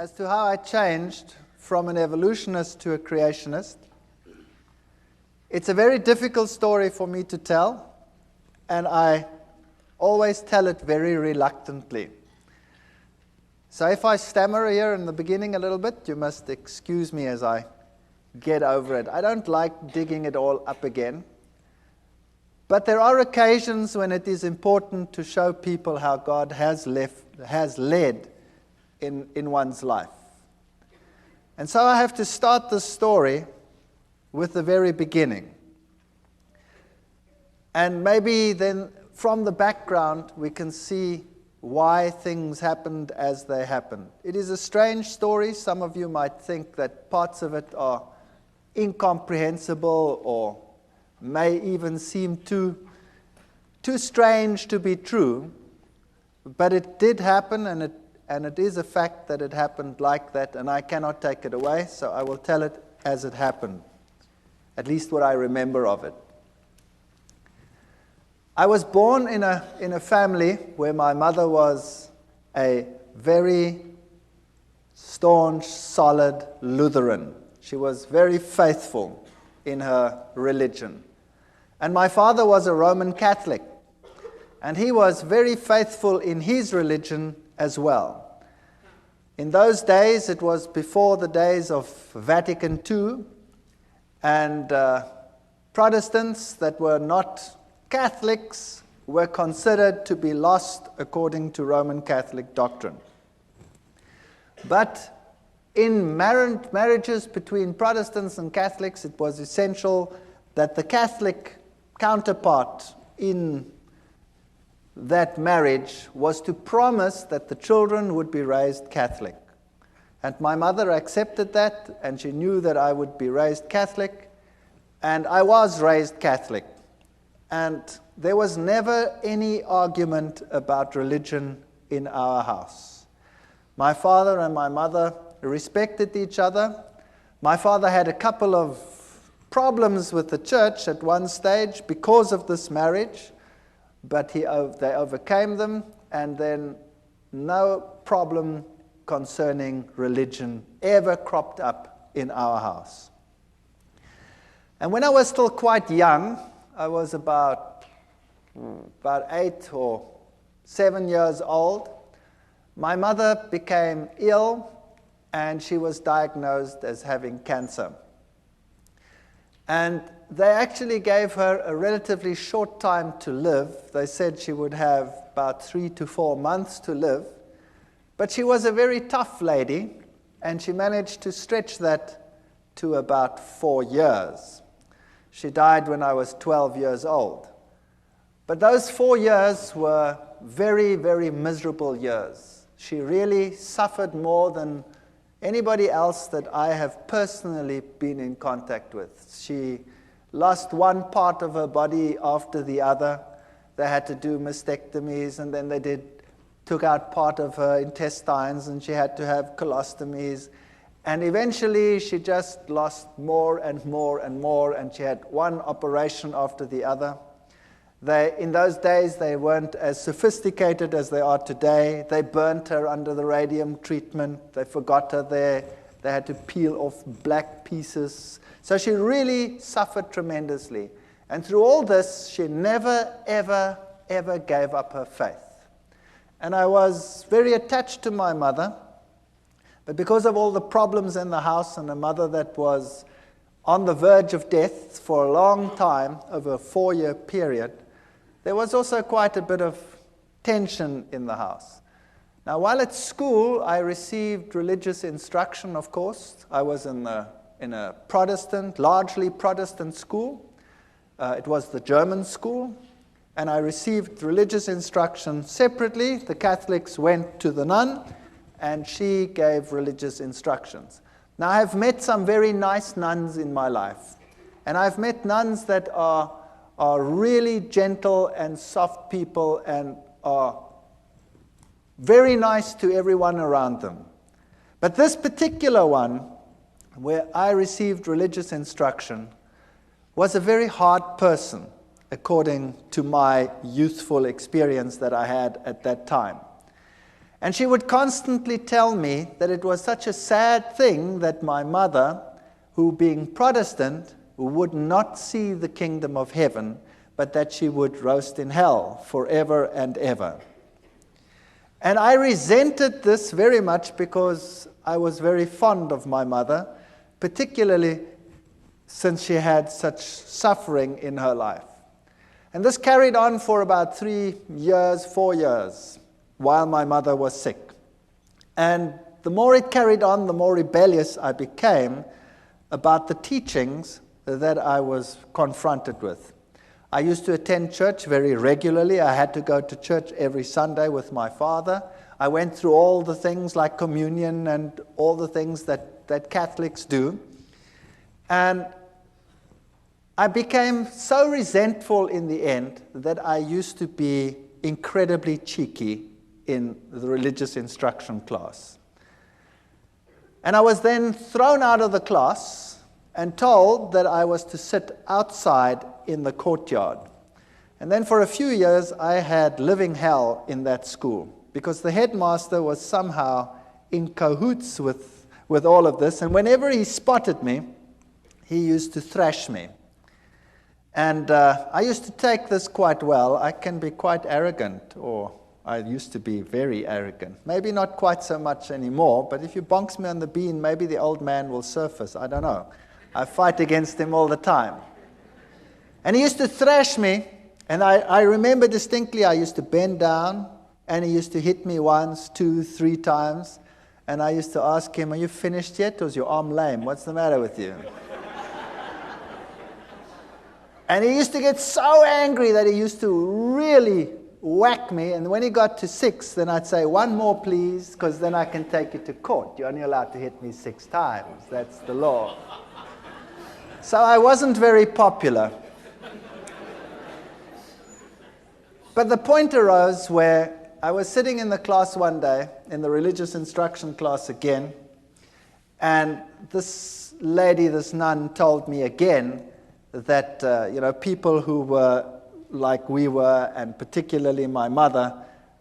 as to how I changed from an evolutionist to a creationist. It's a very difficult story for me to tell, and I always tell it very reluctantly. So if I stammer here in the beginning a little bit, you must excuse me as I get over it. I don't like digging it all up again. But there are occasions when it is important to show people how God has led in one's life. And so I have to start the story with the very beginning. And maybe then from the background we can see why things happened as they happened. It is a strange story. Some of you might think that parts of it are incomprehensible or may even seem too strange to be true. But it did happen, and it is a fact that it happened like that, and I cannot take it away, so I will tell it as it happened, at least what I remember of it. I was born in a family where my mother was a very staunch, solid Lutheran. She was very faithful in her religion. And my father was a Roman Catholic, and he was very faithful in his religion as well. In those days, it was before the days of Vatican II, and Protestants that were not Catholics were considered to be lost according to Roman Catholic doctrine. But in marriages between Protestants and Catholics, it was essential that the Catholic counterpart in that marriage was to promise that the children would be raised Catholic. And my mother accepted that, and she knew that I would be raised Catholic, and I was raised Catholic. And there was never any argument about religion in our house. My father and my mother respected each other. My father had a couple of problems with the church at one stage because of this marriage, but they overcame them, and then no problem concerning religion ever cropped up in our house. And when I was still quite young, I was about 8 or 7 years old, my mother became ill, and she was diagnosed as having cancer. And they actually gave her a relatively short time to live. They said she would have about 3 to 4 months to live. But she was a very tough lady, and she managed to stretch that to about 4 years. She died when I was 12 years old. But those 4 years were very, very miserable years. She really suffered more than anybody else that I have personally been in contact with. She lost one part of her body after the other. They had to do mastectomies, and then they took out part of her intestines, and she had to have colostomies. And eventually she just lost more and more and more, and she had one operation after the other. In those days, they weren't as sophisticated as they are today. They burnt her under the radium treatment. They forgot her there. They had to peel off black pieces. So she really suffered tremendously. And through all this, she never, ever, ever gave up her faith. And I was very attached to my mother. But because of all the problems in the house, and a mother that was on the verge of death for a long time, over a 4-year period, there was also quite a bit of tension in the house. Now, while at school, I received religious instruction, of course. I was in a Protestant, largely Protestant school. It was the German school. And I received religious instruction separately. The Catholics went to the nun, and she gave religious instructions. Now, I have met some very nice nuns in my life. And I've met nuns that are really gentle and soft people and are very nice to everyone around them. But this particular one, where I received religious instruction, was a very hard person, according to my youthful experience that I had at that time. And she would constantly tell me that it was such a sad thing that my mother, who being Protestant, would not see the kingdom of heaven, but that she would roast in hell forever and ever. And I resented this very much because I was very fond of my mother, particularly since she had such suffering in her life. And this carried on for about 4 years, while my mother was sick. And the more it carried on, the more rebellious I became about the teachings that I was confronted with. I used to attend church very regularly. I had to go to church every Sunday with my father. I went through all the things like communion and all the things that Catholics do. And I became so resentful in the end that I used to be incredibly cheeky in the religious instruction class. And I was then thrown out of the class and told that I was to sit outside in the courtyard. And then for a few years, I had living hell in that school because the headmaster was somehow in cahoots with all of this. And whenever he spotted me, he used to thrash me. And I used to take this quite well. I can be quite arrogant, or I used to be very arrogant. Maybe not quite so much anymore, but if you bonks me on the bean, maybe the old man will surface. I don't know. I fight against him all the time. And he used to thrash me, and I remember distinctly I used to bend down, and he used to hit me once, 2, 3 times, and I used to ask him, "Are you finished yet, or is your arm lame? What's the matter with you?" And he used to get so angry that he used to really whack me, and when he got to 6, then I'd say, "One more, please, because then I can take you to court. You're only allowed to hit me 6 times. That's the law." So I wasn't very popular. But the point arose where I was sitting in the class one day, in the religious instruction class again, and this lady, this nun, told me again that people who were like we were, and particularly my mother,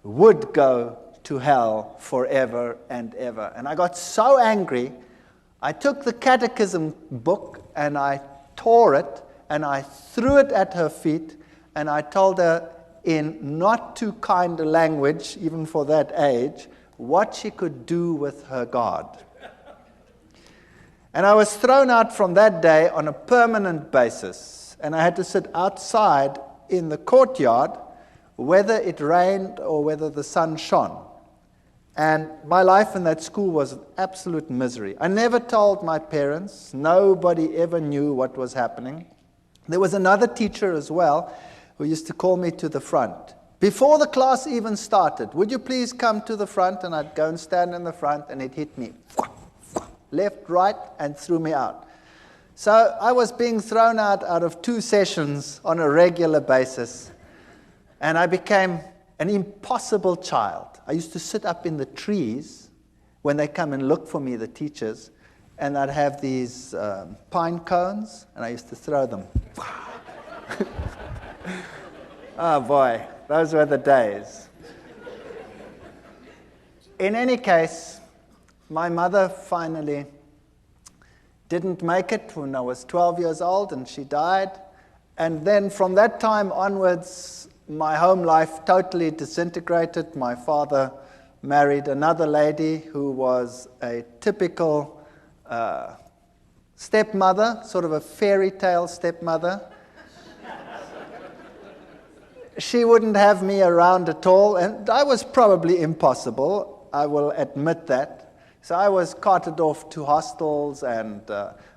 would go to hell forever and ever. And I got so angry, I took the catechism book and I tore it and I threw it at her feet, and I told her in not too kind a language, even for that age, what she could do with her God. And I was thrown out from that day on a permanent basis, and I had to sit outside in the courtyard, whether it rained or whether the sun shone. And my life in that school was absolute misery. I never told my parents. Nobody ever knew what was happening. There was another teacher as well who used to call me to the front. Before the class even started, "Would you please come to the front?" And I'd go and stand in the front, and he'd hit me left, right, and threw me out. So I was being thrown out of 2 sessions on a regular basis, and I became an impossible child. I used to sit up in the trees when they come and look for me, the teachers, and I'd have these pine cones, and I used to throw them. Oh boy, those were the days. In any case, my mother finally didn't make it when I was 12 years old, and she died. And then from that time onwards, my home life totally disintegrated. My father married another lady who was a typical stepmother, sort of a fairy tale stepmother. She wouldn't have me around at all, and I was probably impossible, I will admit that. So I was carted off to hostels, and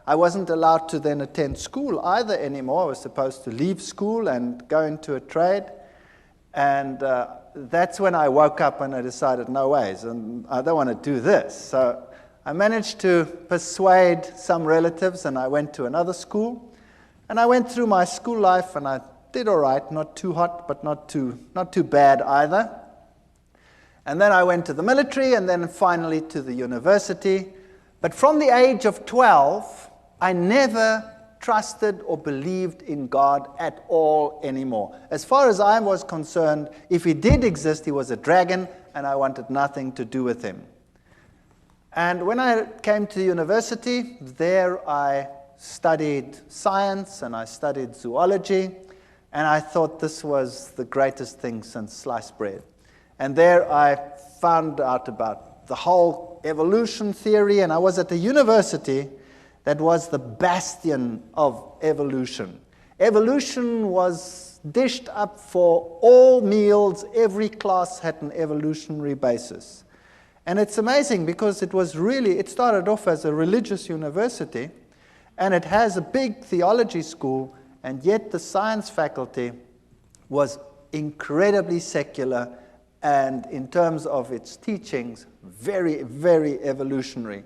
I wasn't allowed to then attend school either anymore. I was supposed to leave school and go into a trade. And that's when I woke up and I decided, no ways, and I don't want to do this. So I managed to persuade some relatives, and I went to another school. And I went through my school life, and I did all right, not too hot, but not too bad either. And then I went to the military, and then finally to the university. But from the age of 12, I never trusted or believed in God at all anymore. As far as I was concerned, if he did exist, he was a dragon, and I wanted nothing to do with him. And when I came to university, there I studied science and I studied zoology, and I thought this was the greatest thing since sliced bread. And there I found out about the whole evolution theory, and I was at a university that was the bastion of evolution. Evolution was dished up for all meals. Every class had an evolutionary basis. And it's amazing because it started off as a religious university, and it has a big theology school, and yet the science faculty was incredibly secular, and in terms of its teachings, very, very evolutionary.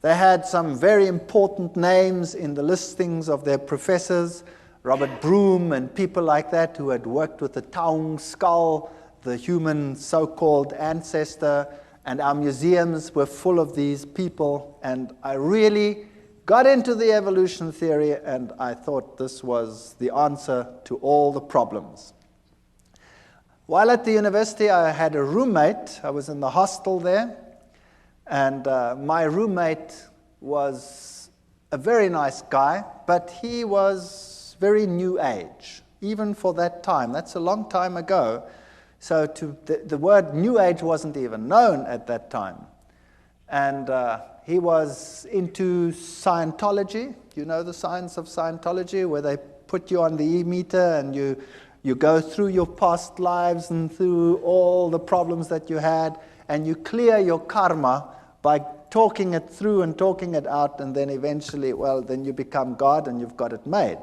They had some very important names in the listings of their professors, Robert Broom and people like that who had worked with the Taung skull, the human so-called ancestor, and our museums were full of these people, and I really got into the evolution theory, and I thought this was the answer to all the problems. While at the university, I had a roommate. I was in the hostel there, and my roommate was a very nice guy, but he was very new age, even for that time. That's a long time ago. So the word New Age wasn't even known at that time. And he was into Scientology. You know the science of Scientology, where they put you on the e-meter and you go through your past lives and through all the problems that you had, and you clear your karma by talking it through and talking it out, and then eventually, then you become God and you've got it made.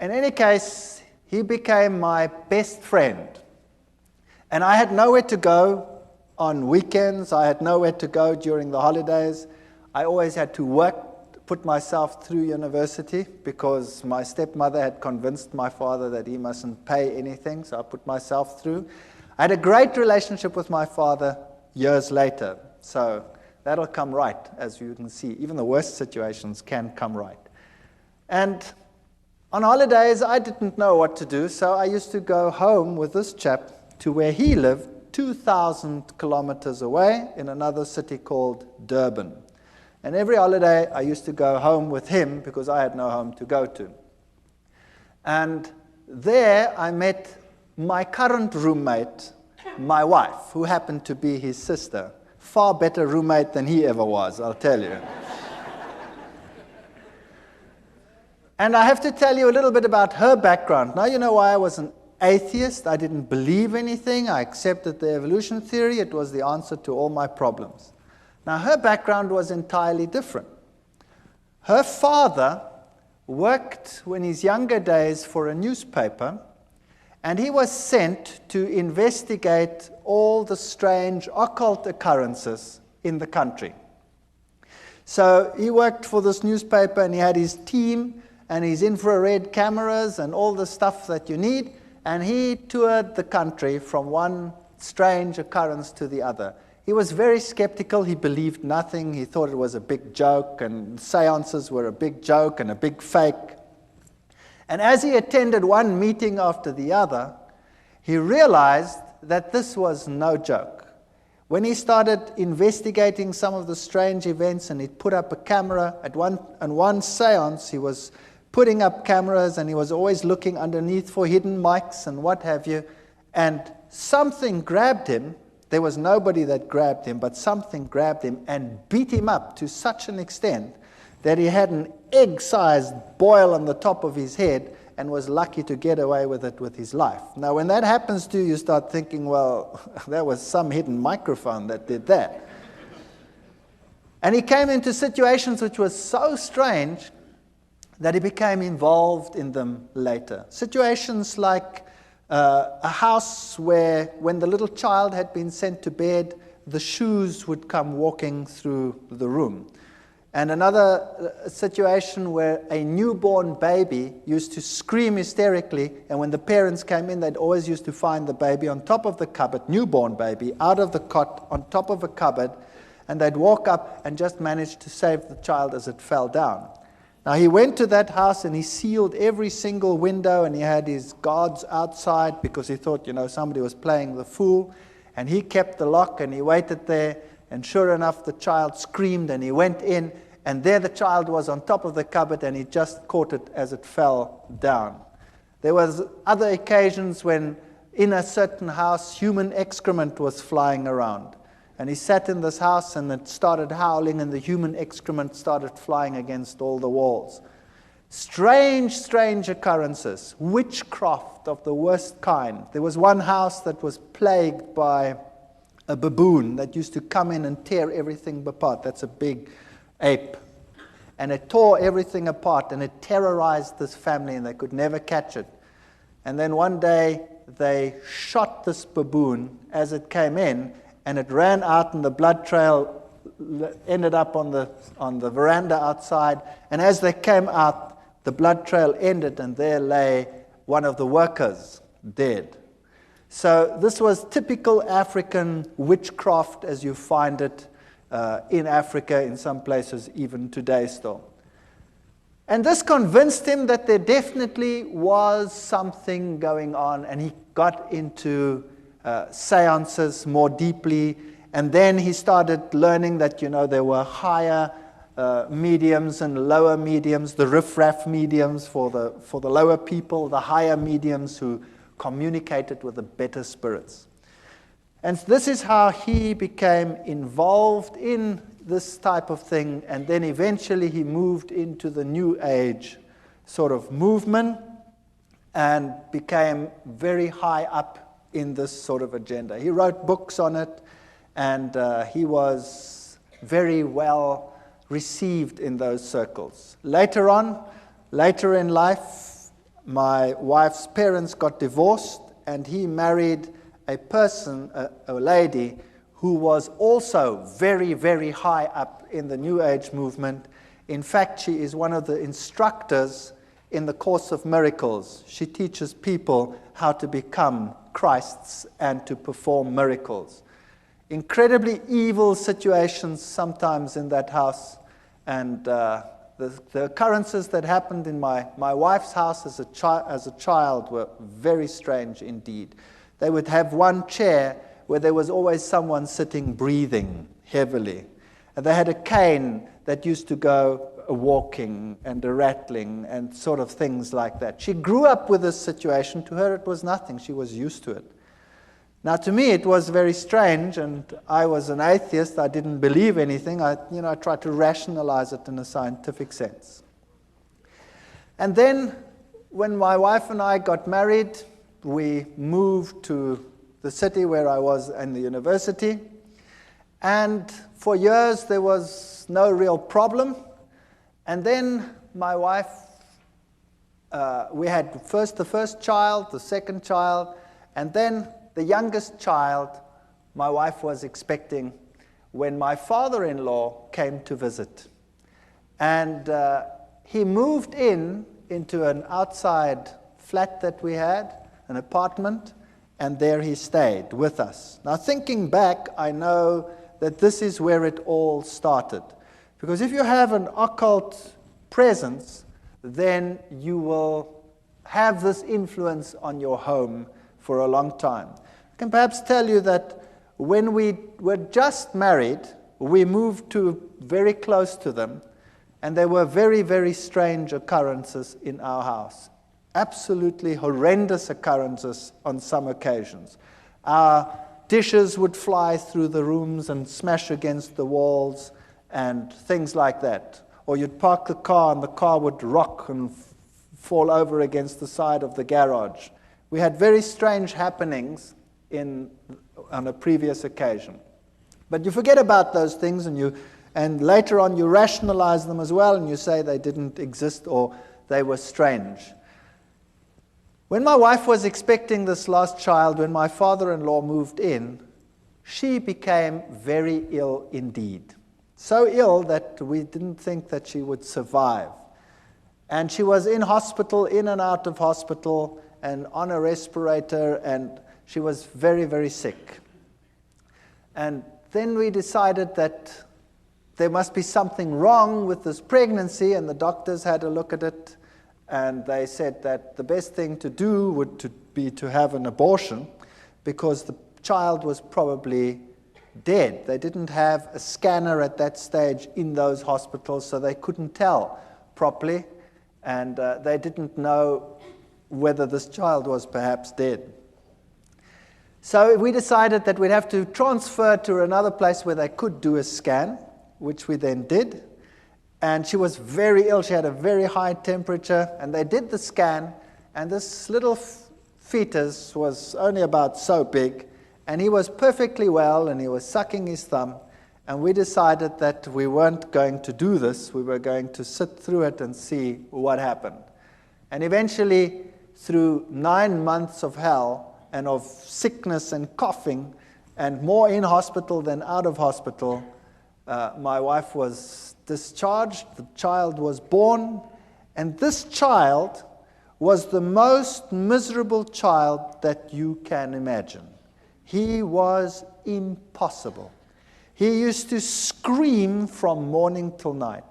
In any case, he became my best friend. And I had nowhere to go on weekends. I had nowhere to go during the holidays. I always had to work, put myself through university, because my stepmother had convinced my father that he mustn't pay anything, so I put myself through. I had a great relationship with my father years later, so that'll come right, as you can see. Even the worst situations can come right. And on holidays, I didn't know what to do, so I used to go home with this chap to where he lived, 2,000 kilometers away in another city called Durban. And every holiday I used to go home with him because I had no home to go to. And there I met my current roommate, my wife, who happened to be his sister. Far better roommate than he ever was, I'll tell you. And I have to tell you a little bit about her background. Now you know why I was an atheist. I didn't believe anything. I accepted the evolution theory. It was the answer to all my problems. Now, her background was entirely different. Her father worked in his younger days for a newspaper, and he was sent to investigate all the strange occult occurrences in the country. So he worked for this newspaper, and he had his team and his infrared cameras and all the stuff that you need. And he toured the country from one strange occurrence to the other. He was very skeptical. He believed nothing. He thought it was a big joke, and seances were a big joke and a big fake. And as he attended one meeting after the other, he realized that this was no joke. When he started investigating some of the strange events, and he'd put up a camera on one seance, he was putting up cameras, and he was always looking underneath for hidden mics and what have you, and something grabbed him. There was nobody that grabbed him, but something grabbed him and beat him up to such an extent that he had an egg-sized boil on the top of his head and was lucky to get away with it with his life. Now, when that happens to you, you start thinking, well, that was some hidden microphone that did that. And he came into situations which were so strange that he became involved in them later. Situations like a house where, when the little child had been sent to bed, the shoes would come walking through the room. And another situation where a newborn baby used to scream hysterically, and when the parents came in, they'd always used to find the baby on top of the cupboard, newborn baby, out of the cot, on top of a cupboard, and they'd walk up and just manage to save the child as it fell down. Now, he went to that house and he sealed every single window, and he had his guards outside because he thought, somebody was playing the fool. And he kept the lock, and he waited there, and sure enough, the child screamed, and he went in, and there the child was on top of the cupboard, and he just caught it as it fell down. There was other occasions when in a certain house, human excrement was flying around. And he sat in this house, and it started howling, and the human excrement started flying against all the walls. Strange, strange occurrences. Witchcraft of the worst kind. There was one house that was plagued by a baboon that used to come in and tear everything apart. That's a big ape. And it tore everything apart, and it terrorized this family, and they could never catch it. And then one day, they shot this baboon as it came in, and it ran out, and the blood trail ended up on the veranda outside. And as they came out, the blood trail ended, and there lay one of the workers dead. So this was typical African witchcraft as you find it in Africa, in some places even today still. And this convinced him that there definitely was something going on, and he got into seances more deeply. And then he started learning that, there were higher mediums and lower mediums, the riffraff mediums for the lower people, the higher mediums who communicated with the better spirits. And this is how he became involved in this type of thing, and then eventually he moved into the New Age sort of movement and became very high up in this sort of agenda. He wrote books on it, and he was very well received in those circles. Later in life, my wife's parents got divorced, and he married a lady who was also very, very high up in the New Age movement. In fact, she is one of the instructors in the Course of Miracles. She teaches people how to become Christs and to perform miracles. Incredibly evil situations sometimes in that house, and the occurrences that happened in my wife's house as a child were very strange indeed. They would have one chair where there was always someone sitting breathing heavily. And they had a cane that used to go walking and a rattling and sort of things like that. She grew up with this situation. To her it was nothing. She was used to it. Now to me it was very strange, and I was an atheist. I didn't believe anything. I tried to rationalize it in a scientific sense. And then when my wife and I got married, we moved to the city where I was in the university, and for years there was no real problem. And then my wife, we had the first child, the second child, and then the youngest child my wife was expecting when my father-in-law came to visit. And he moved into an outside flat that we had, an apartment, and there he stayed with us. Now, thinking back, I know that this is where it all started. Because if you have an occult presence, then you will have this influence on your home for a long time. I can perhaps tell you that when we were just married, we moved very close to them, and there were very, very strange occurrences in our house. Absolutely horrendous occurrences on some occasions. Our dishes would fly through the rooms and smash against the walls and things like that. Or you'd park the car and the car would rock and fall over against the side of the garage. We had very strange happenings on a previous occasion. But you forget about those things, and later on you rationalize them as well, and you say they didn't exist or they were strange. When my wife was expecting this last child, when my father-in-law moved in, she became very ill indeed. So ill that we didn't think that she would survive. And she was in hospital, in and out of hospital, and on a respirator, and she was very, very sick. And then we decided that there must be something wrong with this pregnancy, and the doctors had a look at it. And they said that the best thing to do would be to have an abortion, because child was probably dead. They didn't have a scanner at that stage in those hospitals, so they couldn't tell properly, and they didn't know whether this child was perhaps dead. So we decided that we'd have to transfer to another place where they could do a scan, which we then did. And she was very ill. She had a very high temperature, and they did the scan, and this little fetus was only about so big, and he was perfectly well, and he was sucking his thumb, and we decided that we weren't going to do this. We were going to sit through it and see what happened. And eventually, through 9 months of hell and of sickness and coughing, and more in hospital than out of hospital, my wife was discharged, the child was born, and this child was the most miserable child that you can imagine. He was impossible. He used to scream from morning till night.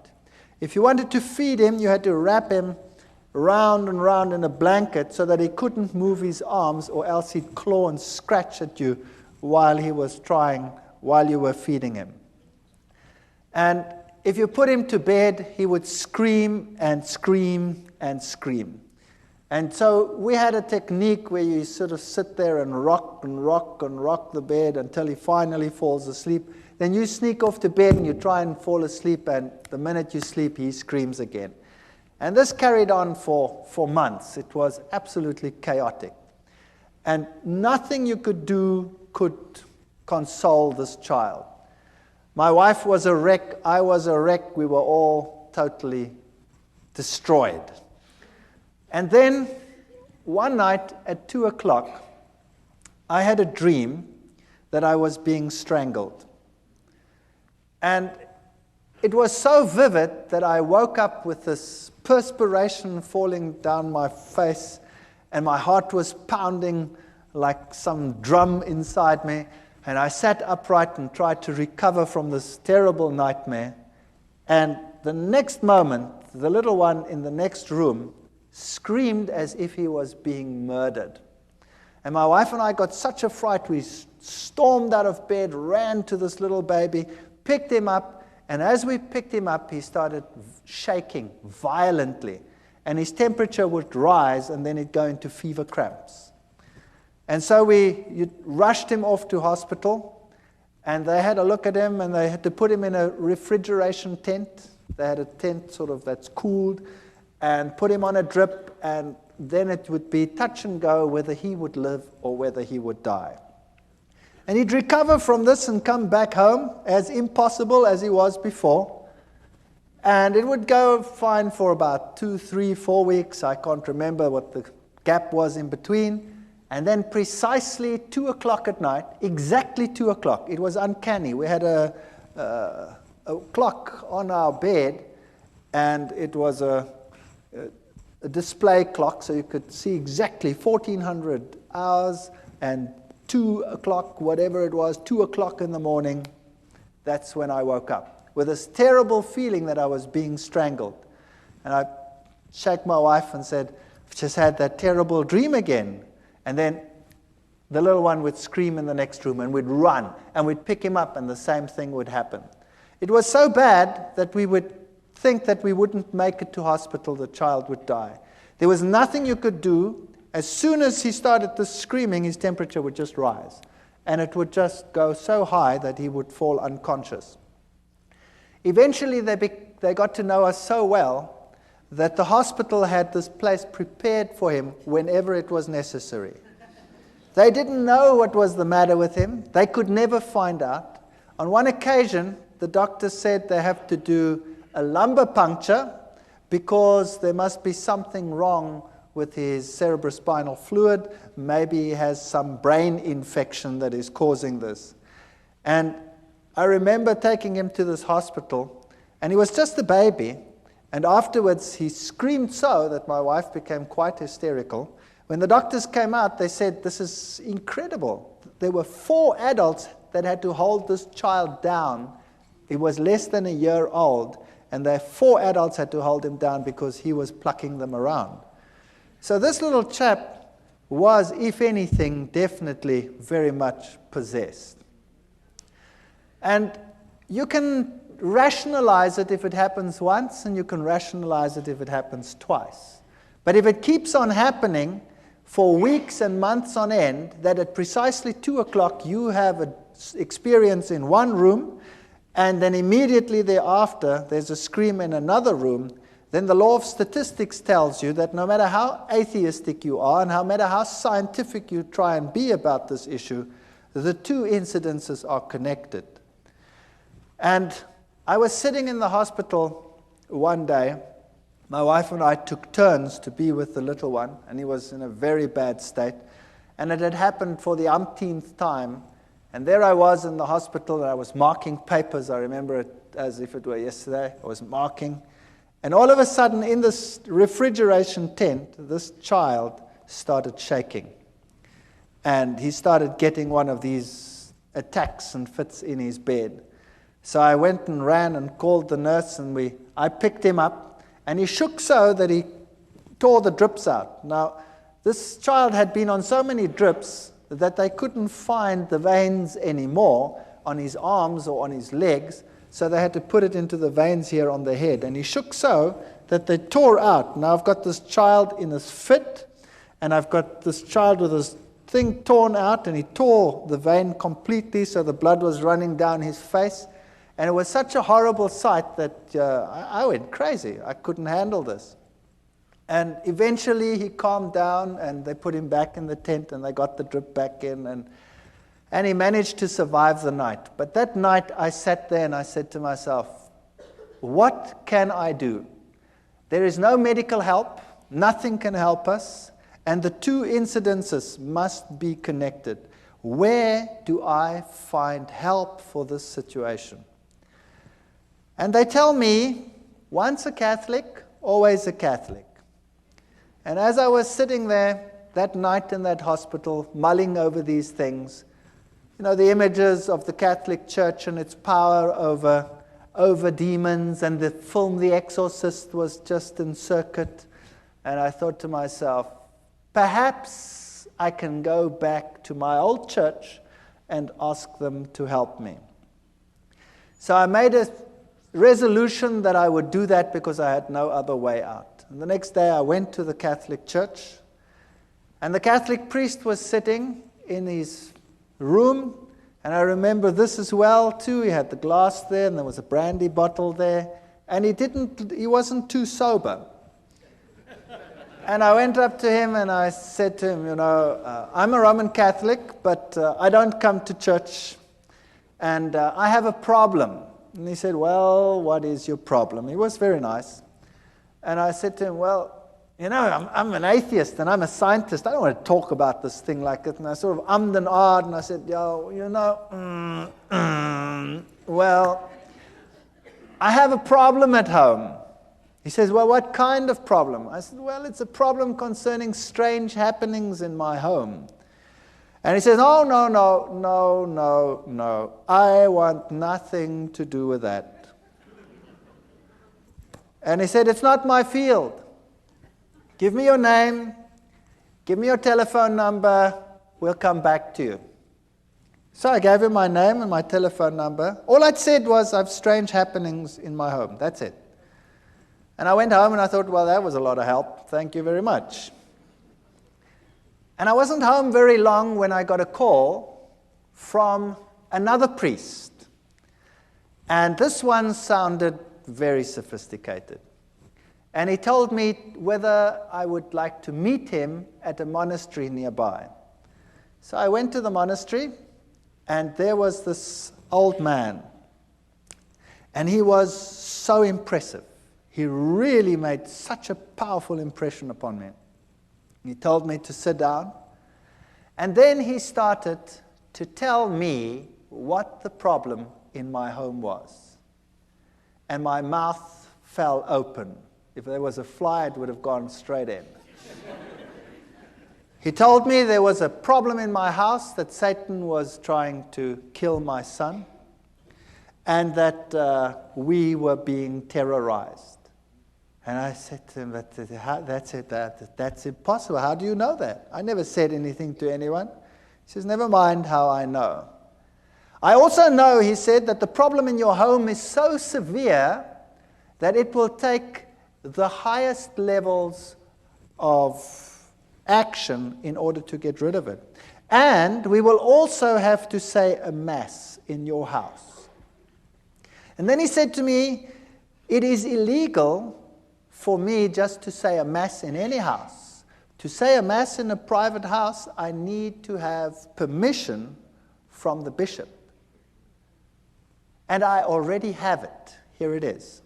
If you wanted to feed him, you had to wrap him round and round in a blanket so that he couldn't move his arms, or else he'd claw and scratch at you while you were feeding him. And if you put him to bed, he would scream and scream and scream. And so we had a technique where you sort of sit there and rock and rock and rock the bed until he finally falls asleep. Then you sneak off to bed and you try and fall asleep, and the minute you sleep, he screams again. And this carried on for months. It was absolutely chaotic. And nothing you could do could console this child. My wife was a wreck. I was a wreck. We were all totally destroyed. And then one night at 2 o'clock, I had a dream that I was being strangled. And it was so vivid that I woke up with this perspiration falling down my face, and my heart was pounding like some drum inside me. And I sat upright and tried to recover from this terrible nightmare. And the next moment, the little one in the next room screamed as if he was being murdered. And my wife and I got such a fright, we stormed out of bed, ran to this little baby, picked him up, and as we picked him up, he started shaking violently. And his temperature would rise, and then he'd go into fever cramps. And so you rushed him off to hospital, and they had a look at him, and they had to put him in a refrigeration tent. They had a tent sort of that's cooled, and put him on a drip, and then it would be touch and go whether he would live or whether he would die. And he'd recover from this and come back home as impossible as he was before. And it would go fine for about 2, 3, 4 weeks. I can't remember what the gap was in between. And then precisely 2 o'clock at night, exactly 2 o'clock, it was uncanny. We had a clock on our bed, and it was a display clock, so you could see exactly 1400 hours, and 2 o'clock, whatever it was, 2 o'clock in the morning, that's when I woke up, with this terrible feeling that I was being strangled. And I shook my wife and said, I've just had that terrible dream again. And then the little one would scream in the next room, and we'd run, and we'd pick him up, and the same thing would happen. It was so bad that we would think that we wouldn't make it to hospital, the child would die. There was nothing you could do. As soon as he started the screaming, his temperature would just rise, and it would just go so high that he would fall unconscious. Eventually, they got to know us so well that the hospital had this place prepared for him whenever it was necessary. They didn't know what was the matter with him. They could never find out. On one occasion, the doctor said they have to do a lumbar puncture because there must be something wrong with his cerebrospinal fluid. Maybe he has some brain infection that is causing this. And I remember taking him to this hospital, and he was just a baby. And afterwards, he screamed so that my wife became quite hysterical. When the doctors came out, they said, this is incredible. There were 4 adults that had to hold this child down. He was less than a year old, and the 4 adults had to hold him down because he was plucking them around. So this little chap was, if anything, definitely very much possessed. And you can rationalize it if it happens once, and you can rationalize it if it happens twice. But if it keeps on happening for weeks and months on end, that at precisely 2 o'clock you have an experience in one room, and then immediately thereafter there's a scream in another room, then the law of statistics tells you that no matter how atheistic you are and no matter how scientific you try and be about this issue, the two incidences are connected. And I was sitting in the hospital one day. My wife and I took turns to be with the little one, and he was in a very bad state. And it had happened for the umpteenth time. And there I was in the hospital, and I was marking papers. I remember it as if it were yesterday. I was marking. And all of a sudden, in this refrigeration tent, this child started shaking. And he started getting one of these attacks and fits in his bed. So I went and ran and called the nurse, and I picked him up. And he shook so that he tore the drips out. Now, this child had been on so many drips that they couldn't find the veins anymore on his arms or on his legs. So they had to put it into the veins here on the head. And he shook so that they tore out. Now I've got this child in this fit, and I've got this child with his thing torn out, and he tore the vein completely, so the blood was running down his face. And it was such a horrible sight that I went crazy. I couldn't handle this. And eventually he calmed down, and they put him back in the tent, and they got the drip back in, and he managed to survive the night. But that night I sat there and I said to myself, what can I do? There is no medical help. Nothing can help us. And the two incidences must be connected. Where do I find help for this situation? And they tell me, once a Catholic, always a Catholic. And as I was sitting there that night in that hospital, mulling over these things, the images of the Catholic Church and its power over demons, and the film The Exorcist was just in circuit. And I thought to myself, perhaps I can go back to my old church and ask them to help me. So I made a resolution that I would do that because I had no other way out. And the next day I went to the Catholic Church, and the Catholic priest was sitting in his room, and I remember this as well too. He had the glass there, and there was a brandy bottle there, and he wasn't too sober. And I went up to him and I said to him, I'm a Roman Catholic, but I don't come to church, and I have a problem. And he said, well, what is your problem? He was very nice. And I said to him, well, I'm an atheist and I'm a scientist. I don't want to talk about this thing like that. And I sort of ummed and ahed, and I said, well, I have a problem at home. He says, well, what kind of problem? I said, well, it's a problem concerning strange happenings in my home. And he says, oh, no. I want nothing to do with that. And he said, it's not my field. Give me your name, give me your telephone number, we'll come back to you. So I gave him my name and my telephone number. All I'd said was, I have strange happenings in my home. That's it. And I went home and I thought, well, that was a lot of help. Thank you very much. And I wasn't home very long when I got a call from another priest. And this one sounded very sophisticated. And he told me whether I would like to meet him at a monastery nearby. So I went to the monastery, and there was this old man. And he was so impressive. He really made such a powerful impression upon me. He told me to sit down. And then he started to tell me what the problem in my home was. And my mouth fell open. If there was a fly, it would have gone straight in. He told me there was a problem in my house, that Satan was trying to kill my son, and that we were being terrorized. And I said to him, that's impossible. How do you know that? I never said anything to anyone. He says, never mind how I know. I also know, he said, that the problem in your home is so severe that it will take the highest levels of action in order to get rid of it. And we will also have to say a mass in your house. And then he said to me, it is illegal for me just to say a mass in any house. To say a mass in a private house, I need to have permission from the bishop. And I already have it. Here it is.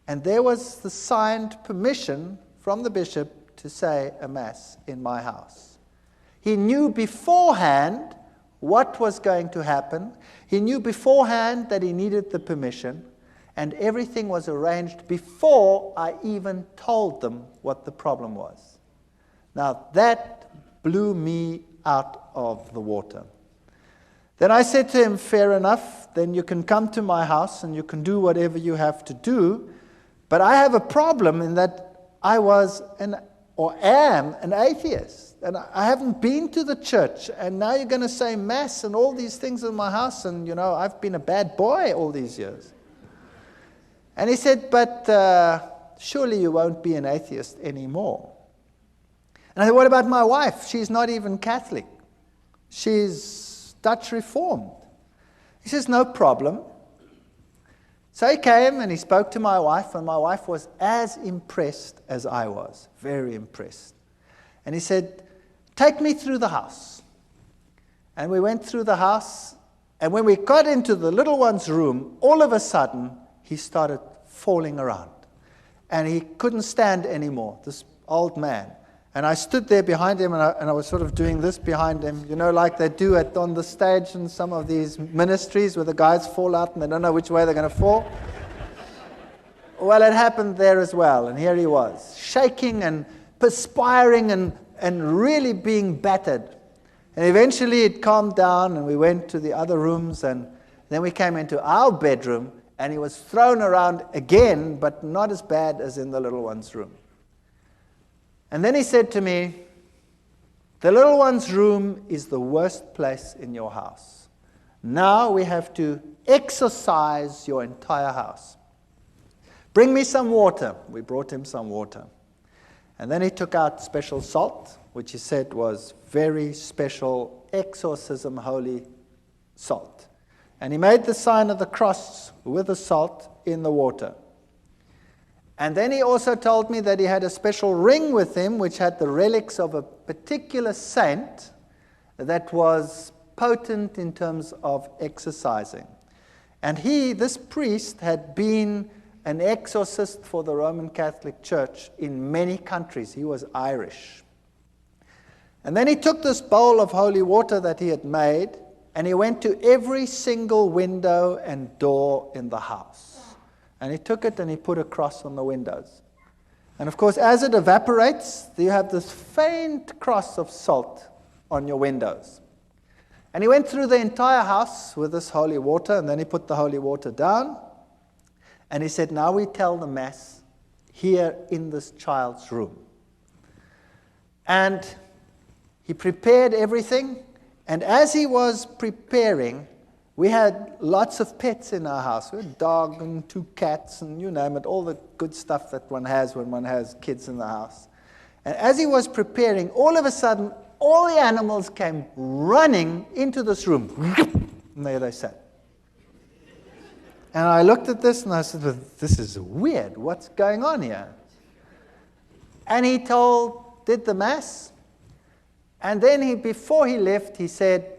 And there was the signed permission from the bishop to say a mass in my house. He knew beforehand what was going to happen. He knew beforehand that he needed the permission. And everything was arranged before I even told them what the problem was. Now, that blew me out of the water. Then I said to him, fair enough, then you can come to my house and you can do whatever you have to do. But I have a problem in that I am an atheist. And I haven't been to the church. And now you're going to say mass and all these things in my house. And, I've been a bad boy all these years. And he said, but surely you won't be an atheist anymore. And I said, what about my wife? She's not even Catholic. She's Dutch Reformed. He says, no problem. So he came and he spoke to my wife, and my wife was as impressed as I was, very impressed. And he said, take me through the house. And we went through the house, and when we got into the little one's room, all of a sudden, he started falling around. And he couldn't stand anymore, this old man. And I stood there behind him, and I was sort of doing this behind him, like they do on the stage in some of these ministries where the guys fall out and they don't know which way they're going to fall. Well, it happened there as well. And here he was, shaking and perspiring and really being battered. And eventually it calmed down, and we went to the other rooms, and then we came into our bedroom, and he was thrown around again, but not as bad as in the little one's room. And then he said to me, the little one's room is the worst place in your house. Now we have to exorcise your entire house. Bring me some water. We brought him some water. And then he took out special salt, which he said was very special exorcism holy salt. And he made the sign of the cross with the salt in the water. And then he also told me that he had a special ring with him which had the relics of a particular saint that was potent in terms of exorcising. And this priest, had been an exorcist for the Roman Catholic Church in many countries. He was Irish. And then he took this bowl of holy water that he had made, and he went to every single window and door in the house. And he took it and he put a cross on the windows. And of course, as it evaporates, you have this faint cross of salt on your windows. And he went through the entire house with this holy water, and then he put the holy water down. And he said, now we tell the Mass here in this child's room. And he prepared everything. And as he was preparing, we had lots of pets in our house. We had a dog and 2 cats and you name it, all the good stuff that one has when one has kids in the house. And as he was preparing, all of a sudden, all the animals came running into this room. And there they sat. And I looked at this and I said, well, this is weird. What's going on here? And he did the Mass. And then before he left, he said,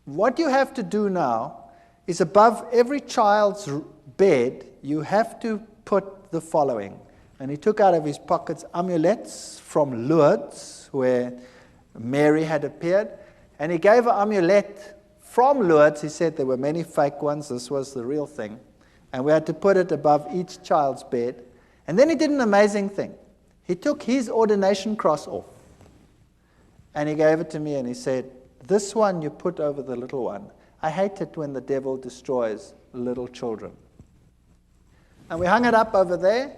what you have to do now is above every child's bed, you have to put the following. And he took out of his pockets amulets from Lourdes, where Mary had appeared. And he gave an amulet from Lourdes. He said there were many fake ones. This was the real thing. And we had to put it above each child's bed. And then he did an amazing thing. He took his ordination cross off. And he gave it to me and he said, this one you put over the little one. I hate it when the devil destroys little children. And we hung it up over there.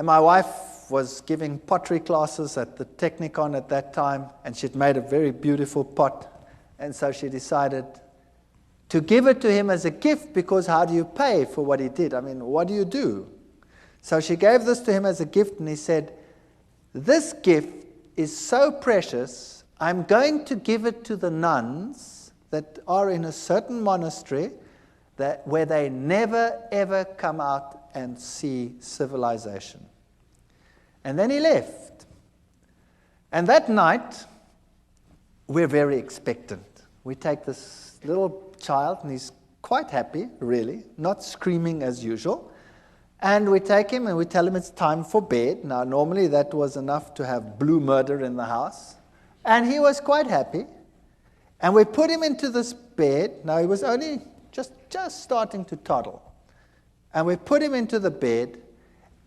And my wife was giving pottery classes at the Technicon at that time, and she'd made a very beautiful pot. And so she decided to give it to him as a gift, because how do you pay for what he did? I mean, what do you do? So she gave this to him as a gift, and he said, "This gift is so precious, I'm going to give it to the nuns that are in a certain monastery where they never, ever come out and see civilization." And then he left. And that night, we're very expectant. We take this little child, and he's quite happy, really, not screaming as usual. And we take him and we tell him it's time for bed. Now, normally that was enough to have blue murder in the house. And he was quite happy. And we put him into this bed. Now, he was only just starting to toddle. And we put him into the bed.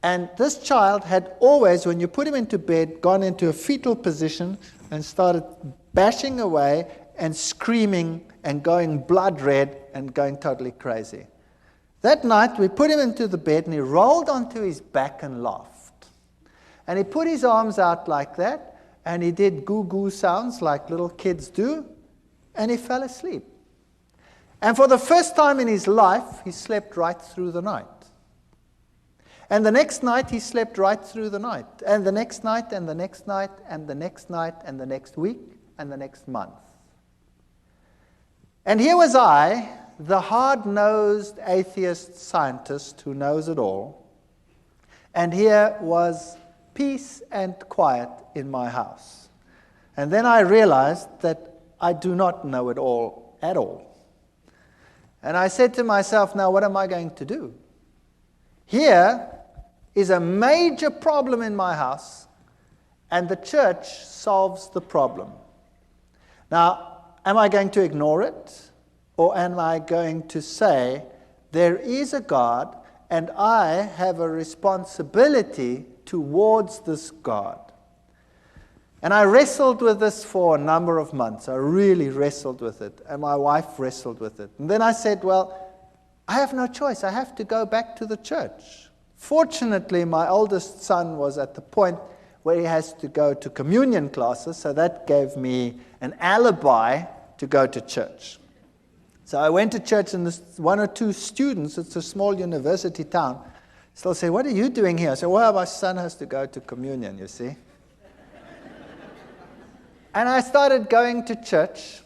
And this child had always, when you put him into bed, gone into a fetal position and started bashing away and screaming and going blood red and going totally crazy. That night, we put him into the bed, and he rolled onto his back and laughed. And he put his arms out like that, and he did goo-goo sounds like little kids do, and he fell asleep. And for the first time in his life, he slept right through the night. And the next night, he slept right through the night. And the next night, and the next night, and the next night, and the next week, and the next month. And here was I, the hard-nosed atheist scientist who knows it all. And here was peace and quiet in my house. And then I realized that I do not know it all at all. And I said to myself, now what am I going to do? Here is a major problem in my house, and the church solves the problem. Now, am I going to ignore it? Or am I going to say, there is a God, and I have a responsibility towards this God? And I wrestled with this for a number of months. I really wrestled with it, and my wife wrestled with it. And then I said, well, I have no choice. I have to go back to the church. Fortunately, my oldest son was at the point where he has to go to communion classes, so that gave me an alibi to go to church. So I went to church, and one or two students, it's a small university town, still say, what are you doing here? I said, well, my son has to go to communion, you see. And I started going to church,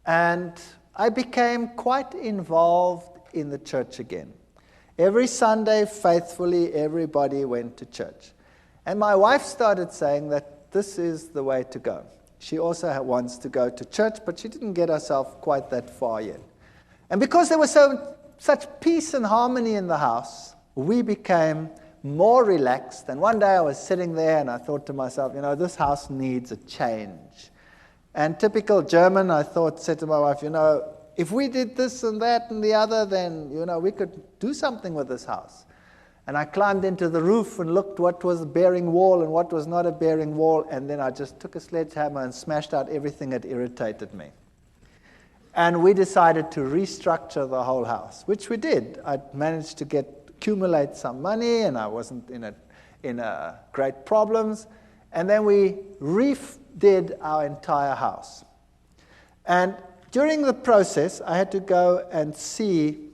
and I became quite involved in the church again. Every Sunday, faithfully, everybody went to church. And my wife started saying that this is the way to go. She also wants to go to church, but she didn't get herself quite that far yet. And because there was such peace and harmony in the house, we became more relaxed. And one day I was sitting there, and I thought to myself, this house needs a change. And typical German, I said to my wife, if we did this and that and the other, then, we could do something with this house. And I climbed into the roof and looked what was a bearing wall and what was not a bearing wall, and then I just took a sledgehammer and smashed out everything that irritated me. And we decided to restructure the whole house, which we did. I managed to accumulate some money, and I wasn't in great problems. And then we redid our entire house. And during the process, I had to go and see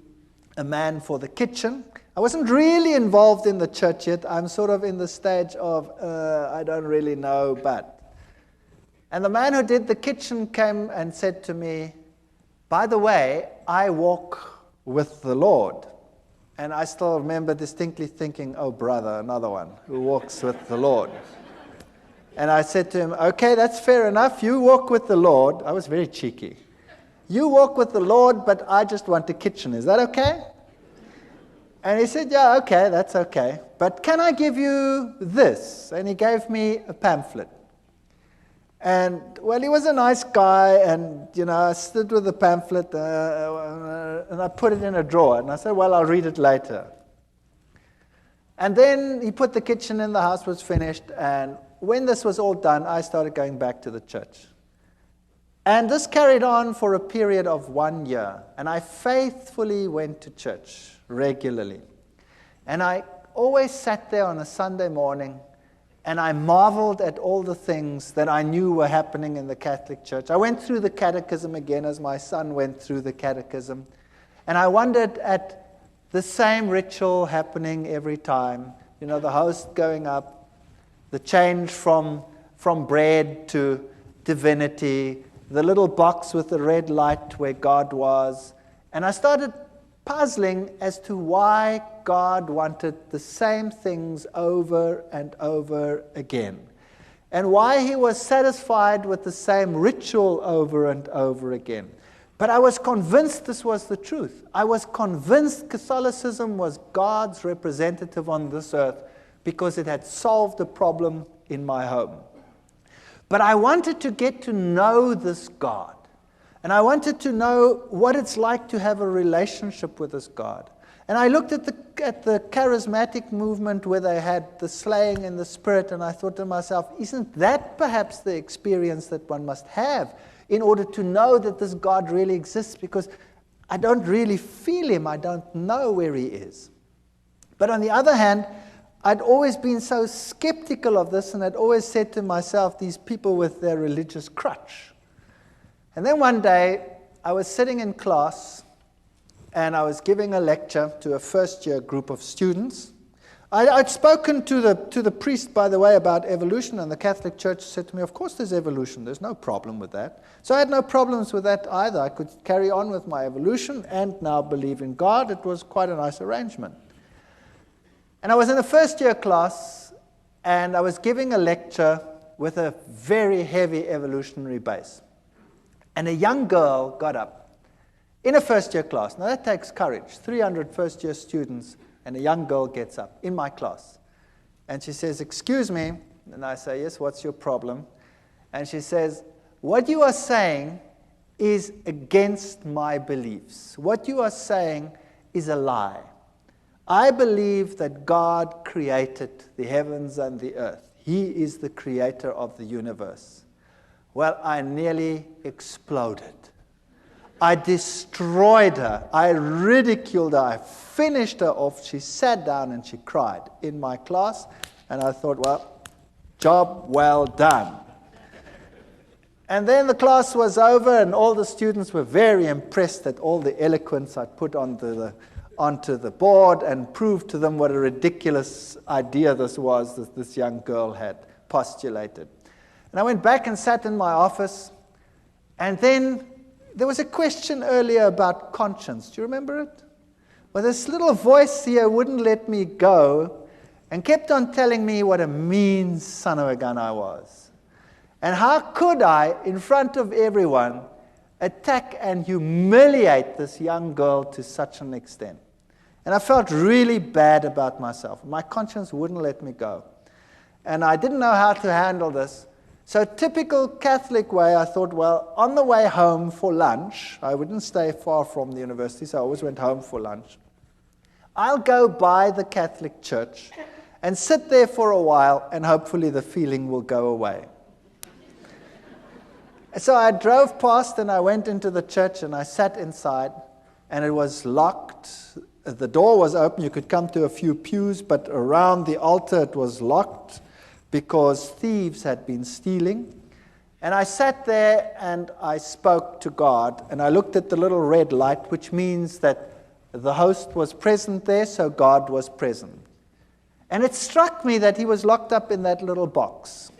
a man for the kitchen. I wasn't really involved in the church yet. I'm sort of in the stage of, I don't really know, but. And the man who did the kitchen came and said to me, by the way, I walk with the Lord. And I still remember distinctly thinking, oh, brother, another one who walks with the Lord. And I said to him, okay, that's fair enough. You walk with the Lord. I was very cheeky. You walk with the Lord, but I just want a kitchen. Is that okay? And he said, yeah, okay, that's okay. But can I give you this? And he gave me a pamphlet. And, well, he was a nice guy, and, I stood with the pamphlet, and I put it in a drawer. And I said, well, I'll read it later. And then he put the kitchen in, the house was finished, and when this was all done, I started going back to the church. And this carried on for a period of 1 year. And I faithfully went to church regularly. And I always sat there on a Sunday morning and I marveled at all the things that I knew were happening in the Catholic Church. I went through the catechism again as my son went through the catechism. And I wondered at the same ritual happening every time. You know, the host going up, the change from bread to divinity, the little box with the red light where God was. And I started puzzling as to why God wanted the same things over and over again, and why he was satisfied with the same ritual over and over again. But I was convinced this was the truth. I was convinced Catholicism was God's representative on this earth because it had solved a problem in my home. But I wanted to get to know this God. And I wanted to know what it's like to have a relationship with this God. And I looked at the charismatic movement where they had the slaying in the spirit, and I thought to myself, isn't that perhaps the experience that one must have in order to know that this God really exists? Because I don't really feel him. I don't know where he is. But on the other hand, I'd always been so skeptical of this, and I'd always said to myself, these people with their religious crutch. And then one day, I was sitting in class, and I was giving a lecture to a first-year group of students. I'd spoken to the priest, by the way, about evolution, and the Catholic Church said to me, of course there's evolution, there's no problem with that. So I had no problems with that either. I could carry on with my evolution and now believe in God. It was quite a nice arrangement. And I was in a first-year class, and I was giving a lecture with a very heavy evolutionary base. And a young girl got up in a first-year class. Now that takes courage. 300 first-year students, and a young girl gets up in my class. And she says, excuse me. And I say, yes, what's your problem? And she says, what you are saying is against my beliefs. What you are saying is a lie. I believe that God created the heavens and the earth. He is the creator of the universe. Well, I nearly exploded. I destroyed her. I ridiculed her. I finished her off. She sat down and she cried in my class. And I thought, well, job well done. And then the class was over, and all the students were very impressed at all the eloquence I put onto the board and proved to them what a ridiculous idea this was that this young girl had postulated. And I went back and sat in my office, and then there was a question earlier about conscience. Do you remember it? Well, this little voice here wouldn't let me go and kept on telling me what a mean son of a gun I was. And how could I, in front of everyone, attack and humiliate this young girl to such an extent? And I felt really bad about myself. My conscience wouldn't let me go. And I didn't know how to handle this. So typical Catholic way, I thought, well, on the way home for lunch, I wouldn't stay far from the university, so I always went home for lunch. I'll go by the Catholic Church and sit there for a while, and hopefully the feeling will go away. So I drove past, and I went into the church, and I sat inside, and it was locked. The door was open. You could come to a few pews, but around the altar it was locked, because thieves had been stealing. And I sat there and I spoke to God, and I looked at the little red light, which means that the host was present there, so God was present. And it struck me that he was locked up in that little box.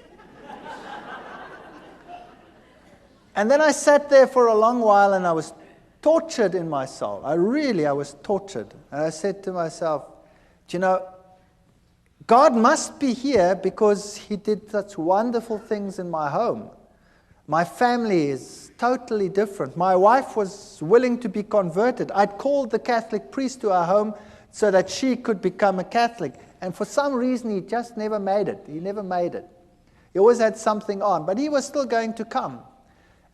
And then I sat there for a long while, and I was tortured in my soul. I was tortured. And I said to myself, do you know, God must be here because he did such wonderful things in my home. My family is totally different. My wife was willing to be converted. I'd called the Catholic priest to our home so that she could become a Catholic. And for some reason, he just never made it. He never made it. He always had something on, but he was still going to come.